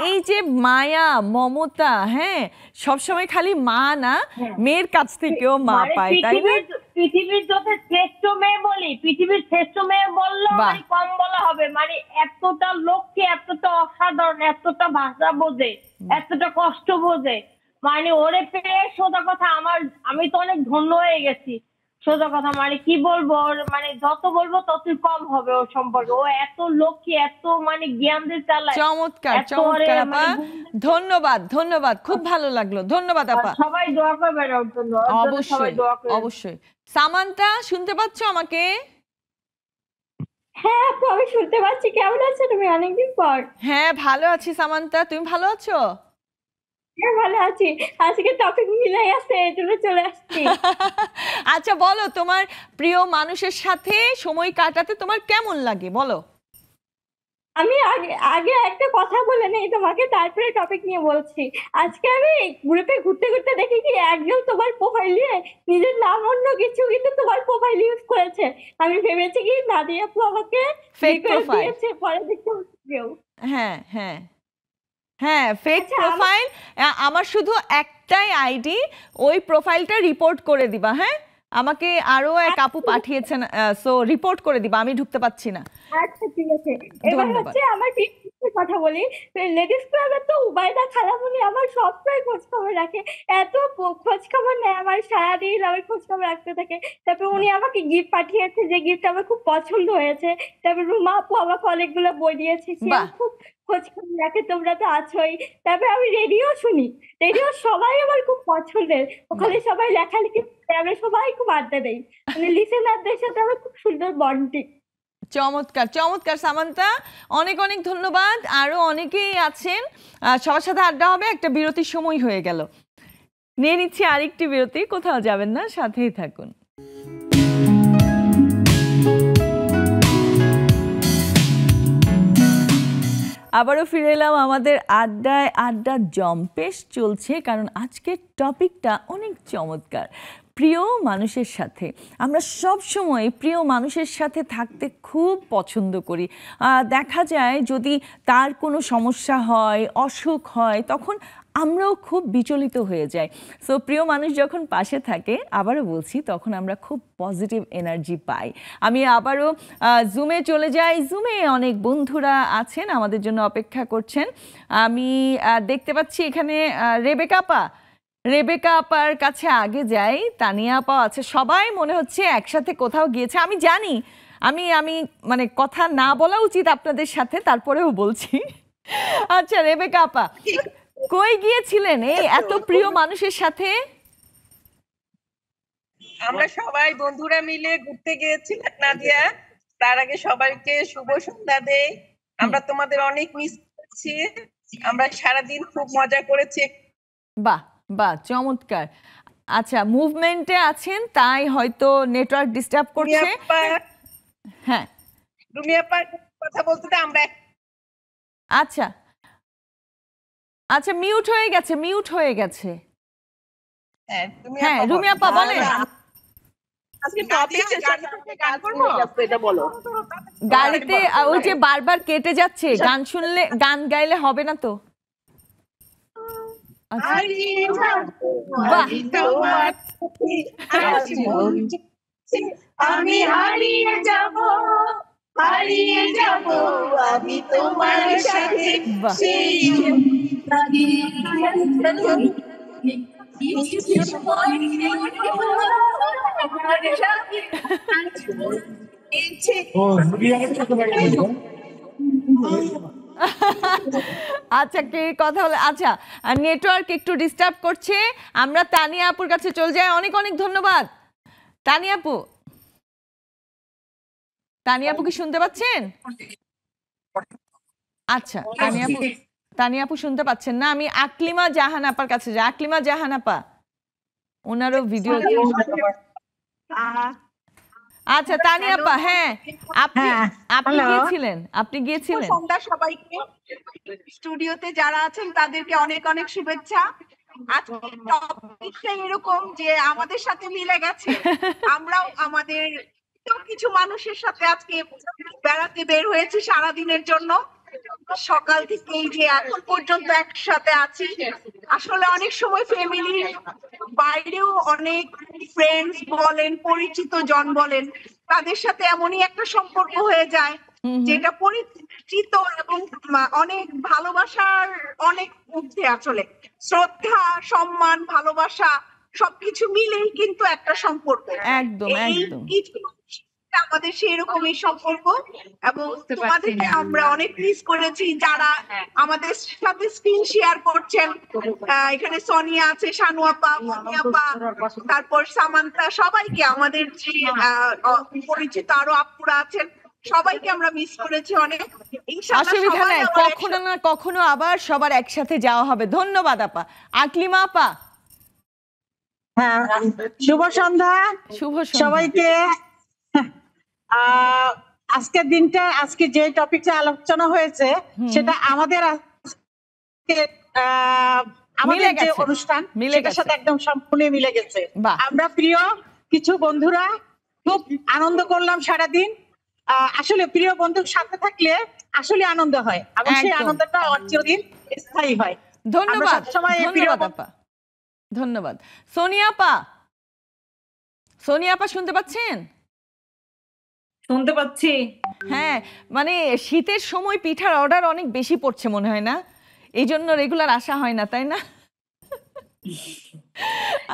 এই যে মায়া মমতা, হ্যাঁ, সবসময় খালি মা না, হ্যাঁ। মেয়ের কাছ থেকেও মা মানে পায়, তাই না? পৃথিবীর যত শ্রেষ্ঠ মেয়ে বলি, পৃথিবীর শ্রেষ্ঠ মেয়ে বললেও বাহ। মানে কম বলা হবে। মানে এতটা লক্ষ্মী, এতটা অসাধারণ, এতটা ভাষা বোঝে, এতটা কষ্ট বোঝে। মানে ওরে পেয়ে সোজা কথা আমি তো অনেক ধন্য হয়ে গেছি। সোজা কথা মানে কি বলবো, ওর মানে যত বলবো ততই কম হবে ওর সম্পর্কে। ও এত লক্ষ্মী, এত মানে জ্ঞান দিয়ে চালায়। চমৎকার এত ওরে চমৎকার আপা, মানে ধন্যবাদ ধন্যবাদ, খুব ভালো লাগলো, ধন্যবাদ আপা। সবাই দোয়া করবেন ওর জন্য, ওর জন্য সবাই অবশ্যই দোয়া করবেন। অবশ্যই। সামান্তা শুনতে পাচ্ছ আমাকে? হ্যাঁ আপু, আমি শুনতে পাচ্ছি। কেমন আছো তুমি অনেকদিন পর? হ্যাঁ ভালো আছি সামান্তা, তুমি ভালো আছো? হ্যাঁ ভালো আছি। আজকে টপিক মিলে আছে, এই জন্য চলে আসছি। আচ্ছা বলো, তোমার প্রিয় মানুষের সাথে সময় কাটাতে তোমার কেমন লাগে বলো? আমি আগে আগে একটা কথা বলে নেই তোমাকে, তারপরে টপিক নিয়ে বলছি। আজকে আমি গ্রুপে ঘুরতে ঘুরতে দেখি কি একজন তোমার প্রোফাইল নিয়ে নিজের নাম অন্য কিছু কিন্তু তোমার প্রোফাইল ইউজ করেছে। আমি ভেবেছি কি নাদিয়া আপু আমাকে Fake request profile। দিয়েছে, পরে দেখতে কেউ। হ্যাঁ হ্যাঁ হ্যাঁ, ফেক আচ্ছা, প্রোফাইল। আমার শুধু একটাই আইডি, ওই প্রোফাইলটা রিপোর্ট করে দিবা। হ্যাঁ, আমাকে আরো এক আপু পাঠিয়েছেন, সো রিপোর্ট করে দিবা, আমি ঢুকতে পাচ্ছি না। আচ্ছা ঠিক আছে। এবার ধন্যবাদ। হচ্ছে আমার টিপসের কথা বলি। লেডিস ক্লাবে তো উবাইদা খালামুনি আমার সবসময় খোঁজ খবর রাখে, এত খোঁজ খবর নেয় আমার, সারাদিন আমার খোঁজ খবর রাখতে থাকে। তারপর উনি আমাকে গিফট পাঠিয়েছে, যে গিফট আমার খুব পছন্দ হয়েছে। তারপর রুমা আপু আমাকে অনেকগুলো বই দিয়েছে, সে বাহ। খুব খোঁজ খবর রাখে, তোমরা তো আছোই। তারপর আমি রেডিও শুনি, রেডিও সবাই আমার খুব পছন্দের। ওখানে সবাই লেখালেখি করে, আমরা সবাই খুব আড্ডা দেই, মানে লিসেনারদের সাথে আমার খুব সুন্দর বন্ডিং। চমৎকার চমৎকার সামান্তা, অনেক অনেক ধন্যবাদ। আরো অনেকেই আছেন, সবার সাথে আড্ডা হবে। একটা বিরতির সময় হয়ে গেল, নিয়ে নিচ্ছি আরেকটি বিরতি। কোথাও যাবেন না, সাথেই থাকুন। আবারও ফিরে এলাম আমাদের আড্ডায়। আড্ডা জম্পেশ চলছে, কারণ আজকের টপিকটা অনেক চমৎকার। প্রিয় মানুষের সাথে আমরা সব সময় প্রিয় মানুষের সাথে থাকতে খুব পছন্দ করি। দেখা যায় যদি তার কোনো সমস্যা হয়, অসুখ হয়, তখন আমরাও খুব বিচলিত হয়ে যাই। সো প্রিয় মানুষ যখন পাশে থাকে, আবারও বলছি, তখন আমরা খুব পজিটিভ এনার্জি পাই। আমি আবারও জুমে চলে যাই। জুমে অনেক বন্ধুরা আছেন, আমাদের জন্য অপেক্ষা করছেন। আমি দেখতে পাচ্ছি এখানে রেবেকা আপার কাছে আগে যাই। তানিয়া আপাও আছে, সবাই মনে হচ্ছে একসাথে কোথাও গিয়েছে। আমি জানি আমি মানে কথা না বলা উচিত আপনাদের সাথে, তারপরেও বলছি। আচ্ছা রেবেকা আপা, কই গিয়েছিলেন এই এত প্রিয় মানুষের সাথে? আমরা সবাই বন্ধুরা মিলে ঘুরতে গিয়েছিলাম নাদিয়া। তার আগে সবাইকে শুভ সন্ধ্যা দেই। আমরা তোমাদের অনেক মিস করছি, আমরা সারাদিন খুব মজা করেছি। বাহ বাহ, চমৎকার। আচ্ছা, মুভমেন্টে আছেন তাই হয়তো নেটওয়ার্ক ডিস্টার্ব করছে। হ্যাঁ, রুমি আপা কথা বলতে আমরা আচ্ছা আচ্ছা, মিউট হয়ে গেছে। হ্যাঁ রুমি আপা বলেন। আজকে টপিকের সাথে গান করবো এটা বলো। গাড়িতে ওই যে বারবার কেটে যাচ্ছে, গান শুনলে গান গাইলে হবে না তো। আচ্ছা, বাহ, আমি হারিয়ে যাব আমি তোমার সাথে বাহ। আচ্ছা, কে কথা হলো? আচ্ছা, নেটওয়ার্ক একটু ডিস্টার্ব করছে, আমরা তানিয়া আপুর কাছে চলে যাই। অনেক অনেক ধন্যবাদ তানিয়া আপু। তানিয়া আপু কি শুনতে পাচ্ছেন? আচ্ছা, তানিয়া আপু শুনতে পাচ্ছেন না। আমি আকলিমা জাহান আপার কাছে যাই। আকলিমা জাহান আপা, ওনারও ভিডিও। আচ্ছা তানিয়া আপা, হ্যাঁ আপনি গিয়েছিলেন। সন্ধ্যা সবাইকে, স্টুডিওতে যারা আছেন তাদেরকে অনেক অনেক শুভেচ্ছা। আজকে টপিকটা এরকম যে আমাদের সাথে মিলে গেছে, আমরাও আমাদের কিছু মানুষের সাথে আজকে বেড়াতে বের হয়েছি সারাদিনের জন্য। সকাল থেকে এই যে এখন পর্যন্ত একসাথে আছি। আসলে অনেক সময় ফ্যামিলির বাইরেও অনেক ফ্রেন্ডস বলেন, পরিচিত জন বলেন, তাদের সাথে এমনই একটা সম্পর্ক হয়ে যায় যেটা পরিচিত এবং অনেক ভালোবাসার অনেক ঊর্ধ্বে। আসলে শ্রদ্ধা, সম্মান, ভালোবাসা সবকিছু মিলেই কিন্তু একটা সম্পর্ক। একদম একদম আমাদের সেরকমই সম্পর্ক, এবং তোমাদেরকে আমরা অনেক মিস করেছি যারা আমাদের সাথে স্ক্রিন শেয়ার করছেন। এখানে সোনিয়া আছে, শানু আপা, মনি আপা, তারপর সামান্তা, সবাইকে, আমাদের যে পরিচিত আরো আপুরা আছেন সবাইকে আমরা মিস করেছি অনেক। ইনশাআল্লাহ অসুবিধা সবাই নাই, আবার কখনো না কখনো আবার সবার একসাথে যাওয়া হবে। ধন্যবাদ আপা। আকলিমা আপা, হ্যাঁ, শুভ সন্ধ্যা শুভ সন্ধ্যা সবাইকে। আজকের দিনটা, আজকে যে টপিকটা আলোচনা হয়েছে সেটা আমাদের আমাদের যে অনুষ্ঠান সেটার সাথে একদম সম্পূর্ণ মিলে গেছে। আমরা প্রিয় কিছু বন্ধুরা খুব আনন্দ করলাম সারাদিন। আসলে প্রিয় বন্ধুর সাথে থাকলে আসলে আনন্দ হয়, এবং সেই আনন্দটা চিরদিন স্থায়ী হয়। ধন্যবাদ, ধন্যবাদ আপা, ধন্যবাদ। সোনিয়া আপা, সোনিয়া আপা শুনতে পাচ্ছেন? শুনতে পাচ্ছি। হ্যাঁ, মানে শীতের সময় পিঠার অর্ডার অনেক বেশি পড়ছে মনে হয় না, এই জন্য রেগুলার আসা হয় না, তাই না?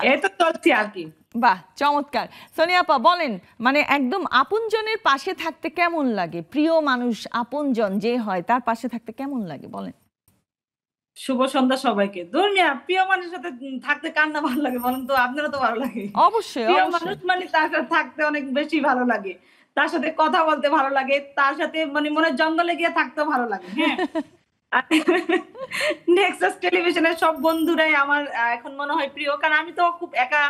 এই তো চলছে আর কি। বাহ, চমৎকার। সোনিয়া আপা বলেন, মানে একদম আপনজনের পাশে থাকতে কেমন লাগে? প্রিয় মানুষ, আপনজন যে হয় তার পাশে থাকতে কেমন লাগে বলেন? শুভ সন্ধ্যা সবাইকে। ধর্মিয়া, প্রিয় মানুষের সাথে থাকতে কার না ভালো লাগে বলেন তো? আপনারও তো ভালো লাগে। অবশ্যই, প্রিয় মানুষ মানে তার সাথে থাকতে অনেক বেশি ভালো লাগে, তার সাথে কথা বলতে ভালো লাগে, তার সাথে মানে মনে জঙ্গলে গিয়ে থাকতে ভালো লাগে। হ্যাঁ, নেক্সাস টেলিভিশনের সব বন্ধুরাই আমার এখন মনে হয় প্রিয়, কারণ আমি তো খুব একা,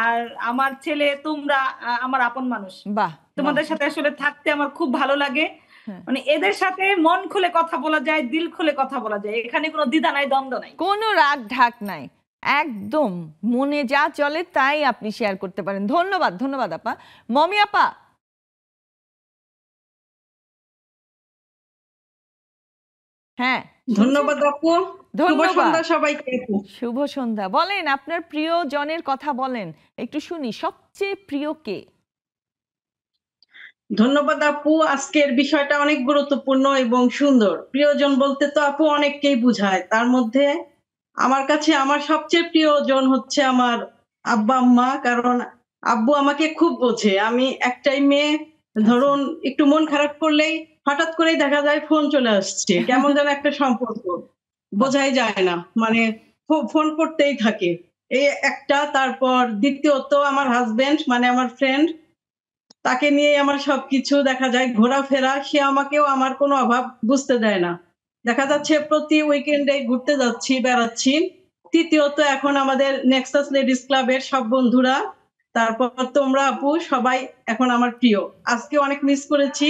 আর আমার ছেলে, তোমরা আমার আপন মানুষ। বাহ, তোমাদের সাথে আসলে থাকতে আমার খুব ভালো লাগে। মানে এদের সাথে মন খুলে কথা বলা যায়, দিল খুলে কথা বলা যায়, এখানে কোনো দ্বিধা নাই, দ্বন্দ্ব নাই, কোনো রাগ ঢাক নাই, একদম মনে যা চলে তাই আপনি শেয়ার করতে পারেন। ধন্যবাদ, ধন্যবাদ আপা। মমি আপা, হ্যাঁ ধন্যবাদ আপু, শুভ সন্ধ্যা সবাইকে। শুভ সন্ধ্যা। বলেন আপনার প্রিয় জনের কথা বলেন, একটু শুনি, সবচেয়ে প্রিয় কে? ধন্যবাদ আপু, আজকের বিষয়টা অনেক গুরুত্বপূর্ণ এবং সুন্দর। প্রিয়জন বলতে তো আপু অনেককেই বুঝায়, তার মধ্যে আমার কাছে আমার সবচেয়ে প্রিয়জন হচ্ছে আমার আব্বা আম্মা, কারণ আব্বু আমাকে খুব বোঝে। আমি একটাই মেয়ে, ধরুন একটু মন খারাপ করলেই হঠাৎ করেই দেখা যায় ফোন চলে আসছে, কেমন যেন একটা সম্পর্ক বোঝাই যায় না, মানে ফোন করতেই থাকে, এই একটা। তারপর দ্বিতীয়ত আমার হাজবেন্ড, মানে আমার ফ্রেন্ড, তাকে নিয়ে আমার সবকিছু, দেখা যায় ঘোরাফেরা, সে আমাকেও আমার কোনো অভাব বুঝতে দেয় না, দেখা যাচ্ছে প্রতি উইকেন্ডে ঘুরতে যাচ্ছি, বেড়াচ্ছি। তৃতীয়ত এখন আমাদের নেক্সাস লেডিস ক্লাবের সব বন্ধুরা, তারপর তোমরা আপু, সবাই এখন আমার প্রিয়। আজকে অনেক মিস করেছি,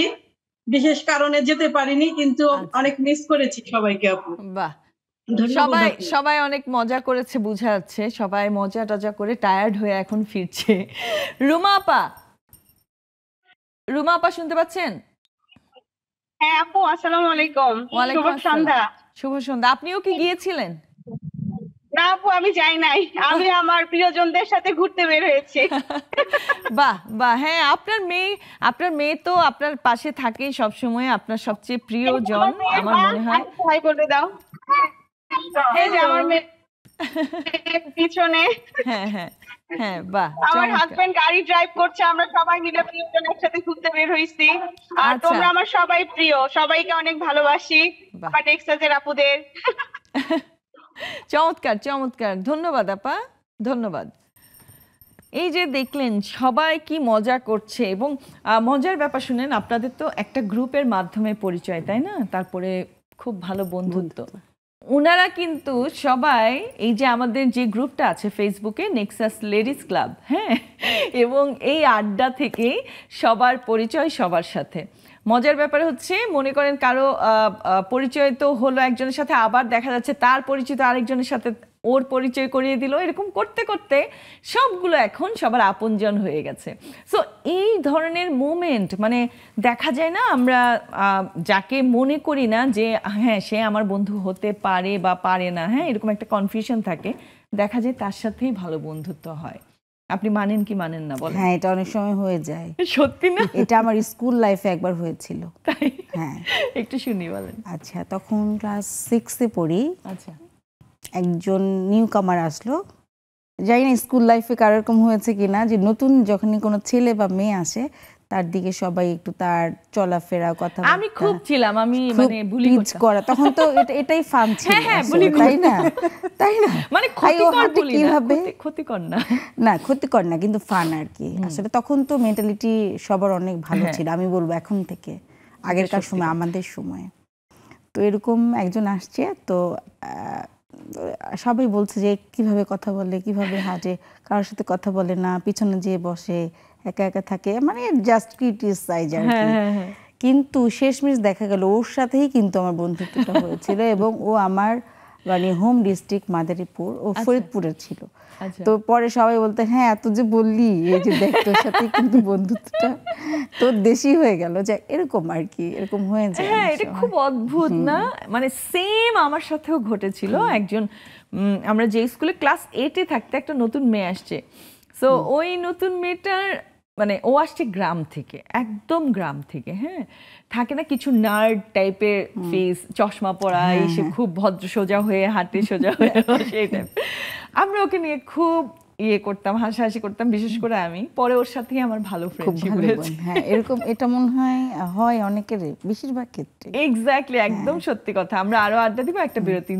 বিশেষ কারণে যেতে পারিনি, কিন্তু অনেক মিস করেছি সবাইকে আপু। বাহ, সবাই সবাই অনেক মজা করেছে, বোঝা যাচ্ছে সবাই মজা টজা করে টায়ার্ড হয়ে এখন ফিরছে। রুমা আপা শুনতে পাচ্ছেন? হ্যাঁ আপু, আসসালামু আলাইকুম। ওয়ালাইকুম শুভ সন্ধ্যা। শুভ সন্ধ্যা। আপনিও কি গিয়েছিলেন? না আপু, আমি যাই নাই, আমি আমার প্রিয়জনদের সাথে ঘুরতে বের হয়েছি। বাহ বাহ, হ্যাঁ আপনার মেয়ে তো আপনার পাশে থাকে সব সময়, আপনার সবচেয়ে প্রিয়জন আমার মনে হয়। ভাই বলে দাও, এই যে আমার মেয়ে পিছনে। হ্যাঁ হ্যাঁ হ্যাঁ, বাহ। আমার হাজবেন্ড গাড়ি ড্রাইভ করছে, আমরা সবাই মিলে প্রিয়জনের সাথে ঘুরতে বের হইছি। আর তোমরা আমার সবাই প্রিয়, সবাইকে অনেক ভালোবাসি, আমার টেক্সাসের আপুদের। চমৎকার চমৎকার, ধন্যবাদ আপা, ধন্যবাদ। এই যে দেখলেন সবাই কি মজা করছে, এবং মজার ব্যাপার শুনেন, আপনাদের তো একটা গ্রুপের মাধ্যমে পরিচয়, তাই না? তারপরে খুব ভালো বন্ধুত্ব। ওনারা কিন্তু সবাই, এই যে আমাদের যে গ্রুপটা আছে ফেসবুকে, নেক্সাস লেডিস ক্লাব, হ্যাঁ, এবং এই আড্ডা থেকেই সবার পরিচয় সবার সাথে। মজার ব্যাপার হচ্ছে, মনে করেন কারো পরিচয় তো হলো একজনের সাথে, আবার দেখা যাচ্ছে তার পরিচিত আরেকজনের সাথে ওর পরিচয় করিয়ে দিল, এরকম করতে করতে সবগুলো এখন সবার আপনজন হয়ে গেছে। সো এই ধরনের মোমেন্ট মানে দেখা যায় না, আমরা যাকে মনে করি না যে হ্যাঁ সে আমার বন্ধু হতে পারে বা পারে না, হ্যাঁ এরকম একটা কনফিউশন থাকে, দেখা যায় তার সাথেই ভালো বন্ধুত্ব হয়। আপনি মানেন কি মানেন না বলেন? হ্যাঁ, এটা অনেক সময় হয়ে যায়। সত্যি না? এটা আমার স্কুল লাইফে একবার হয়েছিল। তাই? হ্যাঁ, একটু শুনি বলেন। আচ্ছা, তখন ক্লাস 6-এ পড়ি। আচ্ছা, একজন নিউ কামার আসলো, জানি না স্কুল লাইফে কারো এরকম হয়েছে কিনা, যে নতুন যখনই কোনো ছেলে বা মেয়ে আসে তার দিকে সবাই একটু তার চলাফেরা, কথা, আমি খুব ছিলাম, আমি মানে বুলি করা, তখন তো এটাই ফান ছিল, তাই না? তাই না, মানে ক্ষতিকর না, না ক্ষতিকর না, কিন্তু ফান আর কি। আসলে তখন তো মেন্টালিটি সবার অনেক ভালো ছিল, আমি বলবো এখন থেকে, আগেরকার সময়, আমাদের সময়। তো এরকম একজন আসছে, তো সবাই বলছে যে কিভাবে কথা বলে, কিভাবে হাঁটে, কারোর সাথে কথা বলে না, পিছনে যেয়ে বসে, একা একা থাকে, মানে জাস্ট ক্রিটিসাইজ আর কি। কিন্তু শেষমেশ দেখা গেল ওর সাথেই কিন্তু আমার বন্ধুত্বটা হয়েছিল, এবং ও আমার মানে হোম ডিস্ট্রিক্ট মাদারীপুর, ও ফরিদপুরের ছিল। তো পরে সবাই বলতে, হ্যাঁ এত যে বললি, এই যে দেখ তোর সাথে কিন্তু বন্ধুত্বটা তোর দেশি হয়ে গেল, যে এরকম আর কি, এরকম হয়ে যায়। হ্যাঁ, এটা খুব অদ্ভুত না? মানে সেম আমার সাথেও ঘটেছিল। একজন, আমরা যে স্কুলে ক্লাস 8-এ থাকতে একটা নতুন মেয়ে আসছে, সো ওই নতুন মেয়েটার মানে ও আসছে গ্রাম থেকে, একদম গ্রাম থেকে, হ্যাঁ, থাকে না কিছু নার্ড টাইপের ফেস, চশমা পরা, এসে খুব ভদ্র সোজা হয়ে হাঁটে, সোজা হয়ে সেই টাইপ। আমরা ওকে নিয়ে খুব করতাম, হাসাহাসি করতাম, বিশেষ করে আমি। পরে ওর সাথেই আমার ভালো ফ্রেন্ডশিপ হয়েছে। হ্যাঁ, এরকম এটা মনে হয় অনেকের, বেশিরভাগ ক্ষেত্রে। এক্স্যাক্টলি, একদম সত্যি কথা। আমরা আরো আড্ডা দিব, একটা বিরতি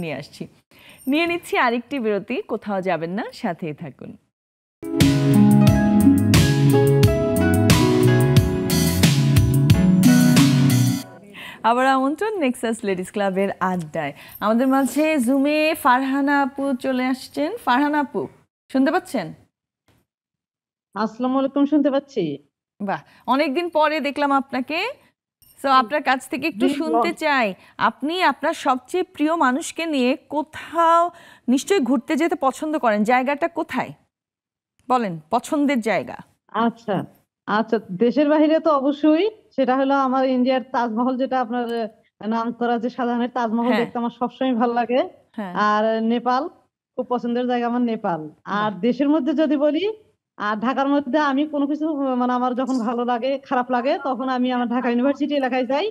নিয়ে নিচ্ছি আরেকটি বিরতি। কোথাও যাবেন না, সাথেই থাকুন। আবার আমন্ত্রণ নেক্সাস লেডিস ক্লাবের আড্ডায়। আমাদের মাঝে জুমে ফারহানা আপু চলে আসছেন। ফারহানা আপু শুনতে পাচ্ছেন? আসসালামু আলাইকুম, শুনতে পাচ্ছি। বাহ, অনেকদিন পরে দেখলাম আপনাকে। সো আপনার কাছ থেকে একটু শুনতে চাই, আপনি আপনার সবচেয়ে প্রিয় মানুষকে নিয়ে কোথাও নিশ্চয়ই ঘুরতে যেতে পছন্দ করেন, জায়গাটা কোথায় বলেন, পছন্দের জায়গা? আচ্ছা আচ্ছা, দেশের বাইরে তো অবশ্যই, সেটা হলো আমার ইন্ডিয়ার তাজমহল, যেটা আপনার নাম করা যে শাহজাহানের তাজমহল দেখতে আমার সবসময় ভালো লাগে। আর নেপাল খুব পছন্দের জায়গা আমার, নেপাল। আর দেশের মধ্যে যদি বলি, আর ঢাকার মধ্যে আমি কোনো কিছু মানে আমার যখন ভালো লাগে, খারাপ লাগে, তখন আমি আমার ঢাকা ইউনিভার্সিটি এলাকায় যাই।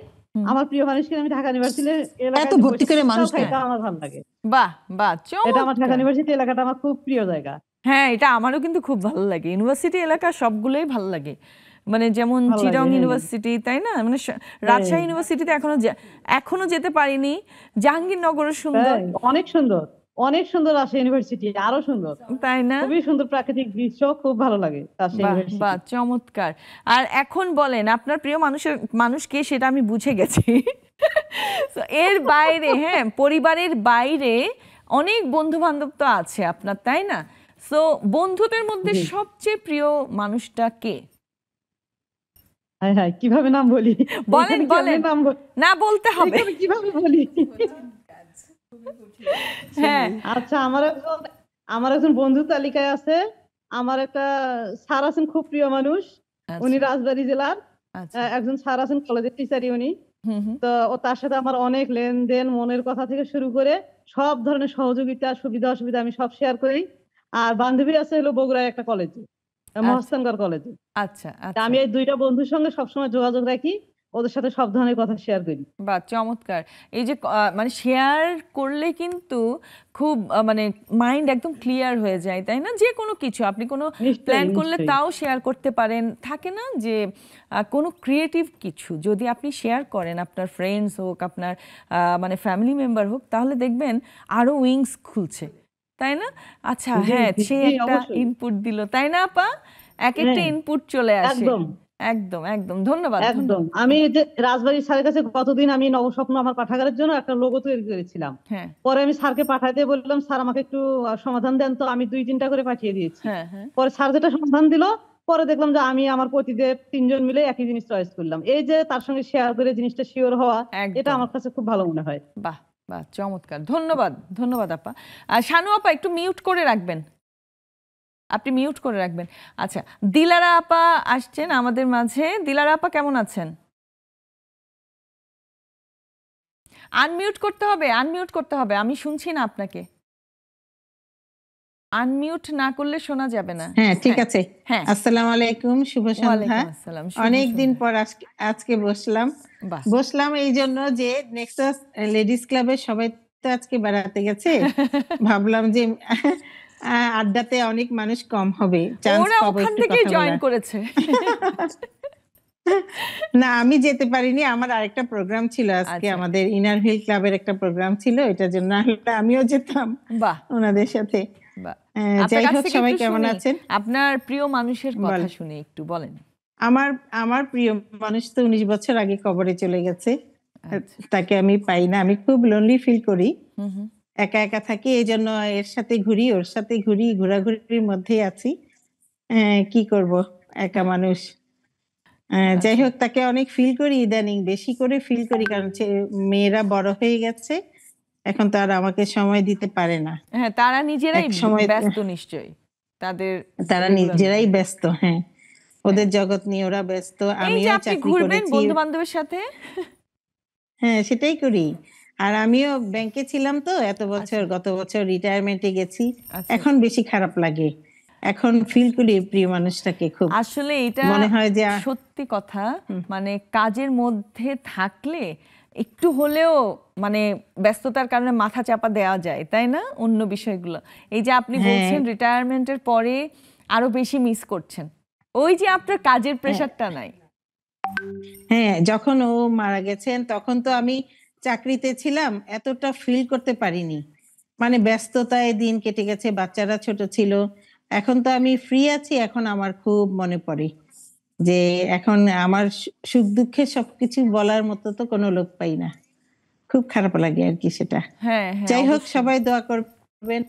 আমার প্রিয় মানুষকে আমি ঢাকা ইউনিভার্সিটি এলাকায় ভর্তি করে মানুষ, এটা আমার ভালো লাগে। বাহ বাহ, এটা আমার ঢাকা ইউনিভার্সিটি এলাকাটা আমার খুব প্রিয় জায়গা। হ্যাঁ, এটা আমারও কিন্তু খুব ভালো লাগে। ইউনিভার্সিটি এলাকা সবগুলোই ভালো লাগে, মানে যেমন চিটং ইউনিভার্সিটি, তাই না? মানে রাজশাহী ইউনিভার্সিটিতে এখনো যেতে পারিনি। জাহাঙ্গীরনগরও সুন্দর, অনেক সুন্দর, অনেক সুন্দর। রাজশাহী ইউনিভার্সিটি আরো সুন্দর, তাই না? খুবই সুন্দর প্রাকৃতিক দৃশ্য, খুব ভালো লাগে রাজশাহী ইউনিভার্সিটি। বাহ, চমৎকার। আর এখন বলেন আপনার প্রিয় মানুষকে, সেটা আমি বুঝে গেছি। এর বাইরে, হ্যাঁ, পরিবারের বাইরে অনেক বন্ধু বান্ধব তো আছে আপনার, তাই না? সো বন্ধুদের মধ্যে সবচেয়ে প্রিয় মানুষটা কে? হ্যাঁ হ্যাঁ, কিভাবে নাম বলি? বলেন, না বলতে হবে, কিভাবে বলি? হ্যাঁ আচ্ছা, আমার একজন বন্ধু তালিকায় আছে, আমার একটা স্যার আছেন খুব প্রিয় মানুষ, উনি রাজবাড়ী জেলার একজন স্যার আছেন, কলেজের টিচারই উনি। তো তার সাথে আমার অনেক লেনদেন, মনের কথা থেকে শুরু করে সব ধরনের সহযোগিতা, সুবিধা অসুবিধা আমি সব শেয়ার করি। আর বান্ধবী আছে হলো বগুড়ায় একটা কলেজে, মহস্তানগর কলেজে। আচ্ছা, আমি এই দুইটা বন্ধুর সঙ্গে সবসময় যোগাযোগ রাখি, ওদের সাথে সব ধরনের কথা শেয়ার করি। বাহ, চমৎকার। এই যে মানে শেয়ার করলে কিন্তু খুব মানে মাইন্ড একদম ক্লিয়ার হয়ে যায়, তাই না? যে কোনো কিছু আপনি কোনো প্ল্যান করলে তাও শেয়ার করতে পারেন। থাকে না যে কোনো ক্রিয়েটিভ কিছু যদি আপনি শেয়ার করেন, আপনার ফ্রেন্ডস হোক, আপনার মানে ফ্যামিলি মেম্বার হোক, তাহলে দেখবেন আরো উইংস খুলছে, তাই না? আচ্ছা, হ্যাঁ, সে একটা ইনপুট দিল, তাই না আপা? এক একটা ইনপুট চলে আসে। একদম একদম, ধন্যবাদ। একদম। আমি যে রাজবাড়ী স্যারের কাছে গতদিন আমি নবস্বপ্ন আমার পাঠাগারের জন্য একটা লোগো তৈরি করেছিলাম। পরে আমি স্যারকে পাঠাতে বললাম, স্যার আমাকে একটু সমাধান দেন, তো আমি 2-3টা করে পাঠিয়ে দিয়েছি। পরে স্যার যেটা সমাধান দিল, পরে দেখলাম যে আমি আমার প্রতিদেব 3জন মিলে একই জিনিস চয়েস করলাম। এই যে তার সঙ্গে শেয়ার করে জিনিসটা শিওর হওয়া, এটা আমার কাছে খুব ভালো মনে হয়। বাহ বাহ, চমৎকার। ধন্যবাদ, ধন্যবাদ আপা। আর শানু আপা একটু মিউট করে রাখবেন, আপনি মিউট করে রাখবেন। আচ্ছা, দিলারা আপা আসছেন আমাদের মাঝে। দিলারা আপা কেমন আছেন? আনমিউট করতে হবে, আনমিউট করতে হবে, আমি শুনছি না আপনাকে। আনমিউট না করলে শোনা যাবে না। হ্যাঁ, ঠিক আছে। হ্যাঁ, আসসালামু আলাইকুম, শুভ সন্ধ্যা। অনেকদিন পর আজকে বসলাম এই জন্য যে নেক্সাস লেডিস ক্লাবের সবাই তো আজকে বেড়াতে গেছে, ভাবলাম যে আড্ডাতে অনেক মানুষ কম হবে, চান্স পাবো একটু কথা বলার। জয়েন করেছে না, আমি যেতে পারিনি, আমার আরেকটা প্রোগ্রাম ছিল আজকে, আমাদের ইনার হিল ক্লাবের একটা প্রোগ্রাম ছিল, এটার জন্য আমিও যেতাম ওনাদের সাথে। যাই হোক, সবাই কেমন আছেন? আপনার প্রিয় মানুষের কথা শুনে একটু বলেন। আমার প্রিয় মানুষ তো 19 বছর আগে কবরে চলে গেছে, তাকে আমি পাই না, আমি খুব লোনলি ফিল করি, একা একা থাকি, এই জন্য এর সাথে ঘুরি, ওর সাথে ঘুরি, ঘোরাঘুরির মধ্যেই আছি। কি করব, একা মানুষ। যাই হোক, তাকে অনেক ফিল করি, ইদানিং বেশি করে ফিল করি, কারণ মেয়েরা বড় হয়ে গেছে, এখন তো আর আমাকে সময় দিতে পারে না। হ্যাঁ, তারা নিজেরাই ব্যস্ত, নিশ্চয়ই তারা নিজেরাই ব্যস্ত। হ্যাঁ, ওদের জগৎ নিয়ে ওরা ব্যস্ত। আমিও চাকরি করেছি, বন্ধু বান্ধবের সাথে। হ্যাঁ, সেটাই করি। আর আমিও ব্যাংকে ছিলাম তো এত বছর, গত বছর রিটায়ারমেন্টে গেছি, এখন বেশি খারাপ লাগে, এখন ফিল করি প্রিয় মানুষটাকে খুব। আসলে এটা মনে হয় যে সত্যি কথা, মানে কাজের মধ্যে থাকলে একটু হলেও মানে ব্যস্ততার কারণে মাথা চাপা দেওয়া যায়, তাই না, অন্য বিষয়গুলো। এই যে আপনি বলছেন রিটায়ারমেন্টের পরে আরো বেশি মিস করছেন, ওই যে আপনার কাজের প্রেশারটা নাই। হ্যাঁ, যখন ও মারা গেছেন তখন তো আমি চাকরিতে ছিলাম, এতটা ফিল করতে পারিনি, মানে ব্যস্ততায় দিন কেটে গেছে, বাচ্চারা ছোট ছিল। এখন তো আমি ফ্রি আছি, এখন আমার খুব মনে পড়ে যে এখন আমার সুখ দুঃখে সবকিছু বলার মতো তো কোনো লোক পাই না, খুব খারাপ লাগে আর কি সেটা। যাই হোক, সবাই দোয়া করবেন,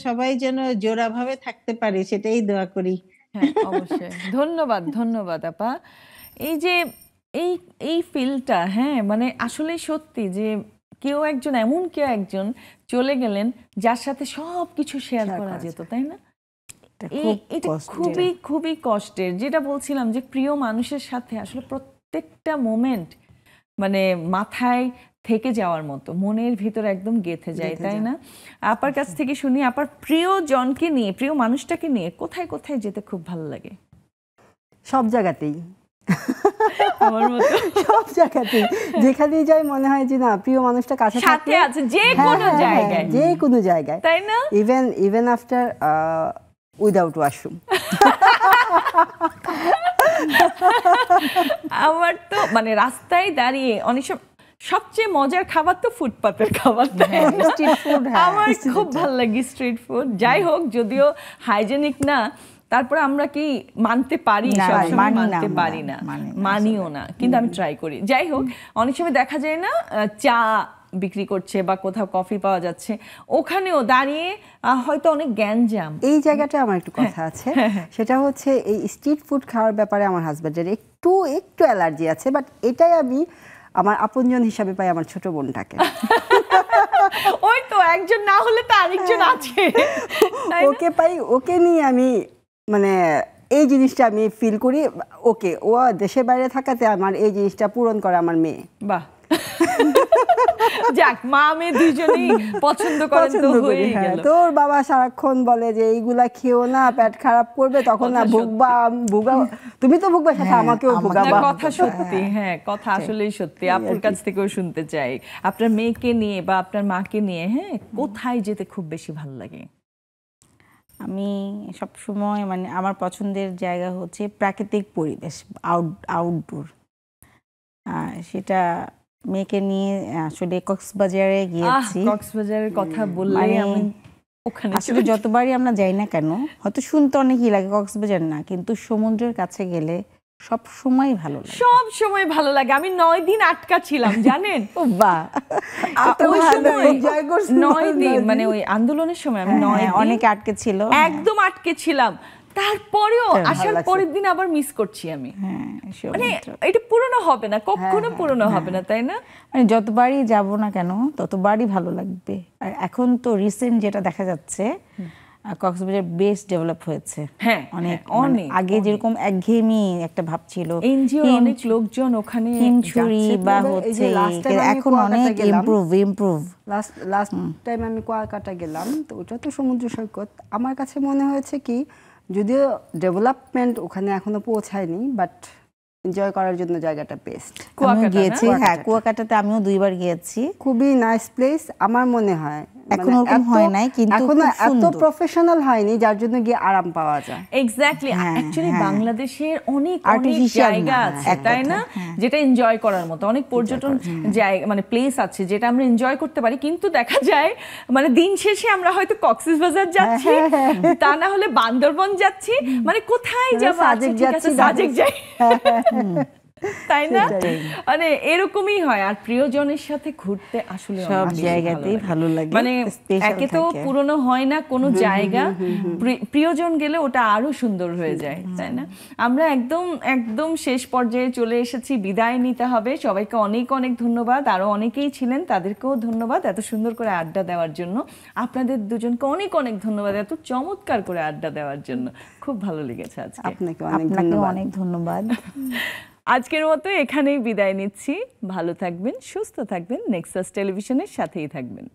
সবাই যেন জোড়াভাবে থাকতে পারে, সেটাই দোয়া করি। হ্যাঁ, অবশ্যই। ধন্যবাদ, ধন্যবাদ আপা। এই যে এই ফিলটা, হ্যাঁ, মানে আসলে সত্যি যে এমন কেউ একজন চলে গেলেন যার সাথে সবকিছু শেয়ার করা যেত, তাই না? এটা খুবই খুবই কষ্টের। যেটা বলছিলাম যে প্রিয় মানুষের সাথে আসলে প্রত্যেকটা মোমেন্ট মানে মাথায় থেকে যাওয়ার মতো, মনের ভিতরে একদম গেঁথে যায়, তাই না? আপার কাছ থেকে শুনি, আপার প্রিয় জনকে নিয়ে, প্রিয় মানুষটাকে নিয়ে কোথায় কোথায় যেতে খুব ভালো লাগে? সব জায়গাতেই, আমার মতো সব জায়গাতেই, যেখানেই যাই মনে হয় যে না, প্রিয় মানুষটা কাছে আছে, যে কোনো জায়গায়, যে কোনো জায়গায়, তাই না? Even after without washroom. আমার তো মানে রাস্তায় দাঁড়িয়ে অনেক সবচেয়ে মজার খাবার তো ফুটপাতের খাবার, স্ট্রিট ফুড। আমার খুব ভালো লাগে স্ট্রিট ফুড। যাই হোক, যদিও হাইজেনিক না, তারপরে আমরা কি মানতে পারি? সবসময় মানতে পারি না, মানিও না, কিন্তু আমি ট্রাই করি। যাই হোক, অনেক সময় দেখা যায় না চা বিক্রি করছে বা কোথাও কফি পাওয়া যাচ্ছে, ওখানেও দাঁড়িয়ে হয়তো অনেক গ্যাঞ্জাম। এই জায়গাটা আমার একটু কথা আছে, সেটা হচ্ছে এই স্ট্রিট ফুড খাওয়ার ব্যাপারে আমার হাজব্যান্ডের একটু অ্যালার্জি আছে, বাট এটাই আমি আমার আপনজন হিসাবে পাই আমার ছোট বোনটাকে। ওই তো একজন না হলে তো আরেকজন আছে, ওকে পাই, ওকে নিয়ে আমি মানে এই জিনিসটা আমি ফিল করি। ওকে, ও দেশের বাইরে থাকাতে আমার এই জিনিসটা পূরণ করে আমার মেয়ে। বাহ, যাক, মা মেয়ে দুইজনেই পছন্দ করেন তো হয়েই গেল। তোর বাবা সারাক্ষণ বলে যে এইগুলা খেও না, পেট খারাপ করবে, তখন না ভুগবা, তুমি তো ভুগবা, সাথে আমাকেও ভুগাবা। কথা সত্যি, হ্যাঁ কথা আসলেই সত্যি। আপুর কাছ থেকেও শুনতে চাই, আপনার মেয়েকে নিয়ে বা আপনার মাকে নিয়ে হ্যাঁ কোথায় যেতে খুব বেশি ভালো লাগে? আমি সব সময় মানে আমার পছন্দের জায়গা হচ্ছে প্রাকৃতিক পরিবেশ, আউটডোর। সেটা মেয়েকে নিয়ে আসলে কক্সবাজারে গিয়েছি। কক্সবাজারের কথা বললে আমি ওখানে আসলে যতবারই আমরা যাই না কেন, হয়তো শুনতে অনেকই লাগে কক্সবাজার না, কিন্তু সমুদ্রের কাছে গেলে সব সময় ভালো লাগে, সব সময় ভালো লাগে। আমি 9 দিন আটকা ছিলাম জানেন। ও বাহ, 9 দিন মানে ওই আন্দোলনের সময় আমি 9 দিন অনেকে আটকে ছিল, একদম আটকে ছিলাম। তারপরেও আসার পরের দিন আবার মিস করছি আমি। মানে এটা পুরনো হবে না, কখনো পুরনো হবে না, তাই না? মানে যতবারই যাব না কেন ততবারই ভালো লাগবে। আর এখন তো রিসেন্ট যেটা দেখা যাচ্ছে, কক্সবাজার বেশ ডেভেলপ হয়েছে। হ্যাঁ, অনেক আগে যেরকম একঘেয়েমি একটা ভাব ছিল, এনজিও অনেক লোকজন ওখানে হিমছড়ি বা হচ্ছে, এখন অনেক ইমপ্রুভ। লাস্ট টাইম আমি কুয়াকাটা গেলাম, তো ওটা তো সমুদ্র সৈকত। আমার কাছে মনে হয়েছে কি, যদিও ডেভেলপমেন্ট ওখানে এখনো পৌঁছায়নি, বাট এনজয় করার জন্য জায়গাটা বেস্ট। আমি গিয়েছি, হ্যাঁ কুয়াকাটাতে আমিও 2 বার গিয়েছি, খুবই নাইস প্লেস আমার মনে হয়। এখন ওরকম হয় নাই, কিন্তু এখনো এত প্রফেশনাল হয়নি যার জন্য গিয়ে আরাম পাওয়া যায়। এক্স্যাক্টলি, অ্যাকচুয়ালি বাংলাদেশের অনেক জায়গা আছে তাই না, যেটা এনজয় করার মতো, অনেক পর্যটন জায়গা মানে প্লেস আছে যেটা আমরা এনজয় করতে পারি। কিন্তু দেখা যায় মানে দিন শেষে আমরা হয়তো কক্সবাজার যাচ্ছি, তা না হলে বান্দরবন যাচ্ছি, মানে কোথায় যাবো, সাজেক যাই, তাই না? মানে এরকমই হয়। আর প্রিয়জনের সাথে ঘুরতে আসলে সব জায়গাতেই ভালো লাগে, মানে একে তো পুরনো হয় না কোনো জায়গা, প্রিয়জন গেলে ওটা আরো সুন্দর হয়ে যায়, তাই না? আমরা একদম শেষ পর্যায়ে চলে এসেছি, বিদায় নিতে হবে। সবাইকে অনেক অনেক ধন্যবাদ, আরো অনেকেই ছিলেন তাদেরকেও ধন্যবাদ এত সুন্দর করে আড্ডা দেওয়ার জন্য। আপনাদের দুজনকে অনেক অনেক ধন্যবাদ এত চমৎকার করে আড্ডা দেওয়ার জন্য, খুব ভালো লেগেছে আজকে। আপনাকে অনেক ধন্যবাদ। আজকের মতো এখানেই বিদায় নিচ্ছি। ভালো থাকবেন, সুস্থ থাকবেন, নেক্সাস টেলিভিশনের সাথেই থাকবেন।